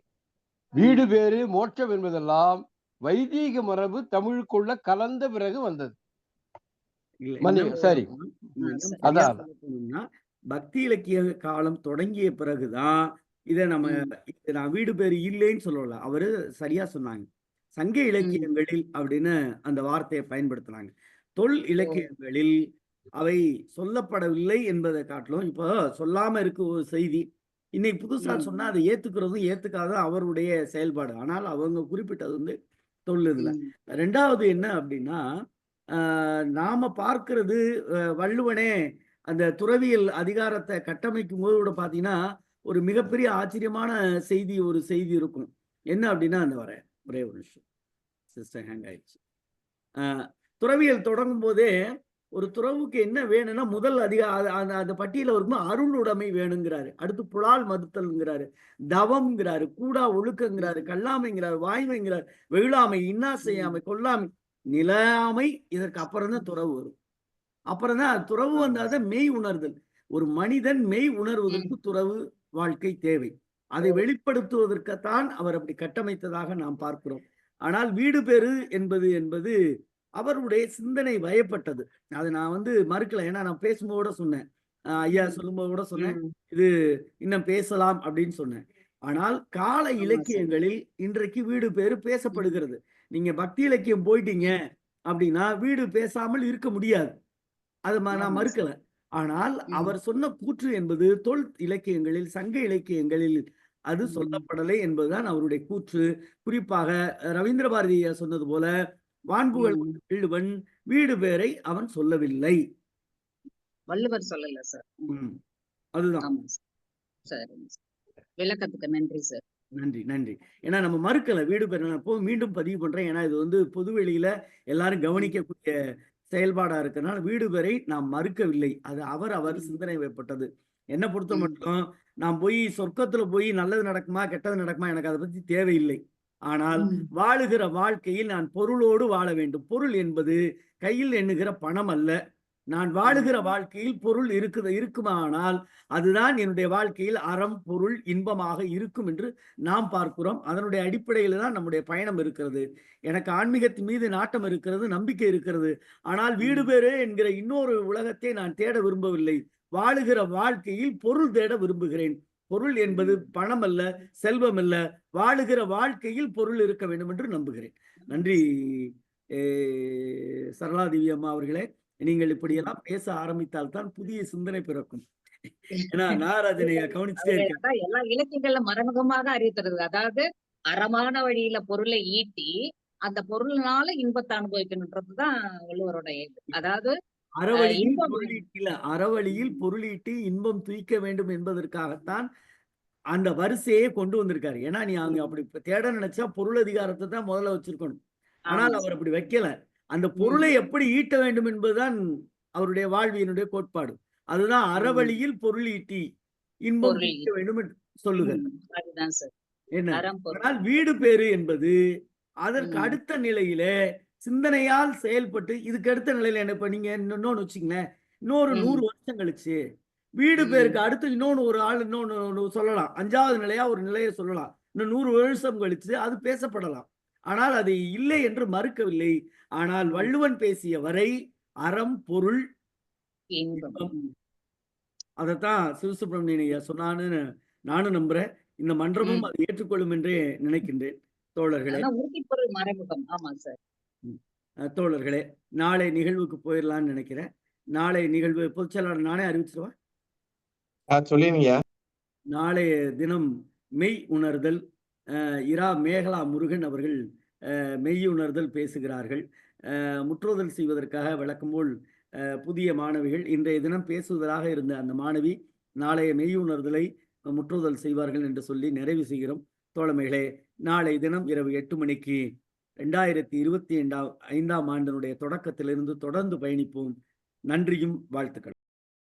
வீடு ம். பேறு, மோட்சம் என்பதெல்லாம் வைதீக மரபு தமிழுக்குள்ள கலந்த பிறகு வந்தது. இல்ல மன்னி இன்னும் சரி இன்னும் சரி. சரியா அதான் சொல்ல போனோம்னா பக்தி இலக்கிய காலம் தொடங்கிய பிறகுதான் இதை நம்ம ம். நான் வீடு பேரு இல்லைன்னு சொல்லல. அவரு சரியா சொன்னாங்க. சங்க ம். இலக்கியங்களில் அப்படின்னு அந்த வார்த்தையை பயன்படுத்தினாங்க. தொல் ஓ. இலக்கியங்களில் அவை சொல்லப்படவில்லை என்பதை காட்டிலும் இப்போ சொல்லாம இருக்க ஒரு செய்தி இன்னைக்கு புதுசா ம். சொன்னா அதை ஏத்துக்கிறதும் ஏத்துக்காதும் அவருடைய செயல்பாடு. ஆனால் அவங்க குறிப்பிட்டது வந்து தொல் இதுல. ம். ரெண்டாவது என்ன அப்படின்னா நாம பார்க்கிறது வள்ளுவனே அந்த துறவியல் அதிகாரத்தை கட்டமைக்கும் போது கூட பாத்தீங்கன்னா ஒரு மிகப்பெரிய ஆச்சரியமான ஒரு செய்தி இருக்கும். என்ன அப்படின்னா அந்த ஒரே ஒரு நிமிஷம் சிஸ்டர் ஹேங் ஆயிடுச்சு. துறவியல் தொடங்கும் போதே ஒரு துறவுக்கு என்ன வேணும்னா முதல் அந்த பட்டியல வரும்போது அருள் உடைமை வேணுங்கிறாரு. அடுத்து புலால் மறுத்தல்ங்கிறாரு, தவம்ங்கிறாரு, கூடா ஒழுக்கங்கிறாரு, கல்லாமைங்கிறாரு, வாய்மைங்கிறாரு, வெகுளாமை, இன்னா செய்யாமை, கொல்லாமை, நிலையாமை. இதற்கு அப்புறம் தான் துறவு வரும். அப்புறம் தான் துறவு வந்தாதான் மெய் உணர்தல். ஒரு மனிதன் மெய் உணர்வதற்கு துறவு வாழ்க்கை தேவை. அதை வெளிப்படுத்துவதற்குத்தான் அவர் அப்படி கட்டமைத்ததாக நாம் பார்க்கிறோம். ஆனால் வீடு பேறு என்பது அவருடைய சிந்தனை வயப்பட்டது. அதை நான் வந்து மறுக்கல. ஏன்னா நான் பேசும்போது சொன்னேன். ஐயா சொல்லும்போது கூட சொன்னேன். ம். இது இன்னும் பேசலாம் அப்படின்னு சொன்னேன். ஆனால் கால ஆமா சார். இலக்கியங்களில் இன்றைக்கு வீடு பேறு ம். பேசப்படுகிறது. நீங்க பக்தி இலக்கியம் போயிட்டீங்க அப்படின்னா வீடு பேசாமல் இருக்க முடியாது. அது நான் ஆமா சார். மறுக்கல. ஆனால் ம். அவர் சொன்ன கூற்று என்பது தொல் இலக்கியங்களில், சங்க இலக்கியங்களில் அது ம். சொல்லப்படலை என்பதுதான் அவருடைய கூற்று. குறிப்பாக ரவீந்திர பாரதி சொன்னது போல வான்புகழ் ம். வள்ளுவன் வீடு பேரை அவன் சொல்லவில்லை. வள்ளுவர் சொல்லல சார். ம். அதுதான். ஆமா சார். சரிங்க சார். விளக்கத்துக்கு நன்றி சார். நன்றி. ஏன்னா நம்ம மறுக்கல வீடு பேர். நான் இப்போ மீண்டும் பதிவு பண்றேன். ஏன்னா இது வந்து பொது வெளியில எல்லாரும் ம். கவனிக்கக்கூடிய செயல்பாடா இருக்கனால வீடு பேரை நாம் மறுக்கவில்லை. அது அவர் ம். சிந்தனை வைப்பட்டது. என்ன பொறுத்த ம். மட்டும் நான் போய் சொர்க்கத்துல போய் நல்லது நடக்குமா கெட்டது நடக்குமா எனக்கு அதை பத்தி தேவையில்லை. ஆனால் ம். வாழுகிற வாழ்க்கையில் நான் பொருளோடு வாழ வேண்டும். பொருள் என்பது கையில் எண்ணுகிற பணம் அல்ல. நான் ம். வாழுகிற வாழ்க்கையில் பொருள் இருக்குமானால் அதுதான் என்னுடைய வாழ்க்கையில் அறம், பொருள், இன்பமாக இருக்கும் என்று நாம் பார்க்கிறோம். அதனுடைய அடிப்படையில் தான் நம்முடைய பயணம் இருக்கிறது. எனக்கு ஆன்மீகத்தின் மீது நாட்டம் இருக்கிறது, நம்பிக்கை இருக்கிறது. ஆனால் வீடு ம். பேறு என்கிற இன்னொரு உலகத்தை நான் தேட விரும்பவில்லை. வாழுகிற வாழ்க்கையில் பொருள் தேட விரும்புகிறேன். பொருள் என்பது ம். பணம் அல்ல, செல்வம் அல்ல. வாழுகிற வாழ்க்கையில் பொருள் இருக்க வேண்டும் என்று நம்புகிறேன். நன்றி சரளா தேவி அம்மா அவர்களே. நீங்கள் ம். இப்படியெல்லாம் பேச ஆரம்பித்தால் தான் புதிய சிந்தனை பிறக்கும். ஏன்னா நாகராஜனை கவனிச்சுட்டே இருக்கேன். அதான் எல்லா இலக்கியங்கள்ல மறைமுகமாக அறிவித்தது. அதாவது அறமான வழியில பொருளை ஈட்டி அந்த பொருள்னால இன்பத்தை அனுபவிக்கணுன்றதுதான் வள்ளுவரோட இது. அதாவது அறவழியில் இன்பம் பொருளீட்டில அறவழியில் ம். பொருளீட்டி இன்பம் துய்க்க வேண்டும் என்பதற்காகத்தான் அந்த வரிசையே கொண்டு வந்திருக்காரு. ஏன்னா நீ அங்க ம். அப்படி தேட நினைச்சா பொருள் அதிகாரத்தை தான் முதல்ல வச்சிருக்கணும். ஆனால் ஆமா அவர் சார். அப்படி வைக்கல. அந்த ம். பொருளை எப்படி ஈட்ட வேண்டும் என்பதுதான் அவருடைய வாழ்வியனுடைய கோட்பாடு. அதுதான் ம். அறவழியில் பொருள் ஈட்டி இன்பம் பொருள் துய்க்க வேண்டும் என்று சொல்லுகிறது. அதுதான் சார். என்ன? அறம் பொருள். ஆனால் வீடு பேறு என்பது அதற்கு ம். அடுத்த நிலையிலே சிந்தனையால் செயல்பட்டு இதுக்கு அடுத்த நிலையில என்ன இப்ப நீங்க இன்னொன்னு வச்சுங்களேன். இன்னொரு 100 ம். வருஷம் கழிச்சு வீடு ம். பேருக்கு அடுத்து இன்னொன்னு ஒரு ஆள் இன்னொன்னு சொல்லலாம். 5வது நிலையா ஒரு நிலையை சொல்லலாம். இன்னும் 100 வருஷம் கழிச்சு அது பேசப்படலாம். ஆனால் அது இல்லை என்று மறுக்கவில்லை. ஆனால் ம். வள்ளுவன் பேசிய வரை அறம், பொருள், இன்பம். இன்பம் ம். அதைத்தான் சிவசுப்பிரமணியன் ஐயா சொன்னான்னு நானும் நம்புறேன். இந்த மன்றமும் ம். அதை ஏற்றுக்கொள்ளும் என்றே நினைக்கின்றேன். தோழர்களே அதான் உறுதிப்பொருள் மறைமுகம். ஆமா சார். ம். தோழர்களே நாளை நிகழ்வுக்கு போயிடலாம்னு நினைக்கிறேன். நாளை நிகழ்வு பொதுச்செயலாளர் நானே அறிவிச்சிருவா. சொல்லிருங்கய்யா. நாளைய தினம் மெய் உணர்தல், இரா மேகலா முருகன் அவர்கள் மெய் உணர்தல் பேசுகிறார்கள். முற்றோதல் செய்வதற்காக வழக்கம்போல் புதிய மாணவிகள், இன்றைய தினம் பேசுவதாக இருந்த அந்த மாணவி நாளைய மெய் உணர்தலை முற்றோதல் செய்வார்கள் என்று சொல்லி நிறைவு செய்கிறோம். தோழமைகளே, நாளை தினம் இரவு 8 மணிக்கு 2025ஆம் ஆண்டினுடைய தொடக்கத்திலிருந்து தொடர்ந்து பயணிப்போம். நன்றியும் வாழ்த்துக்களும்.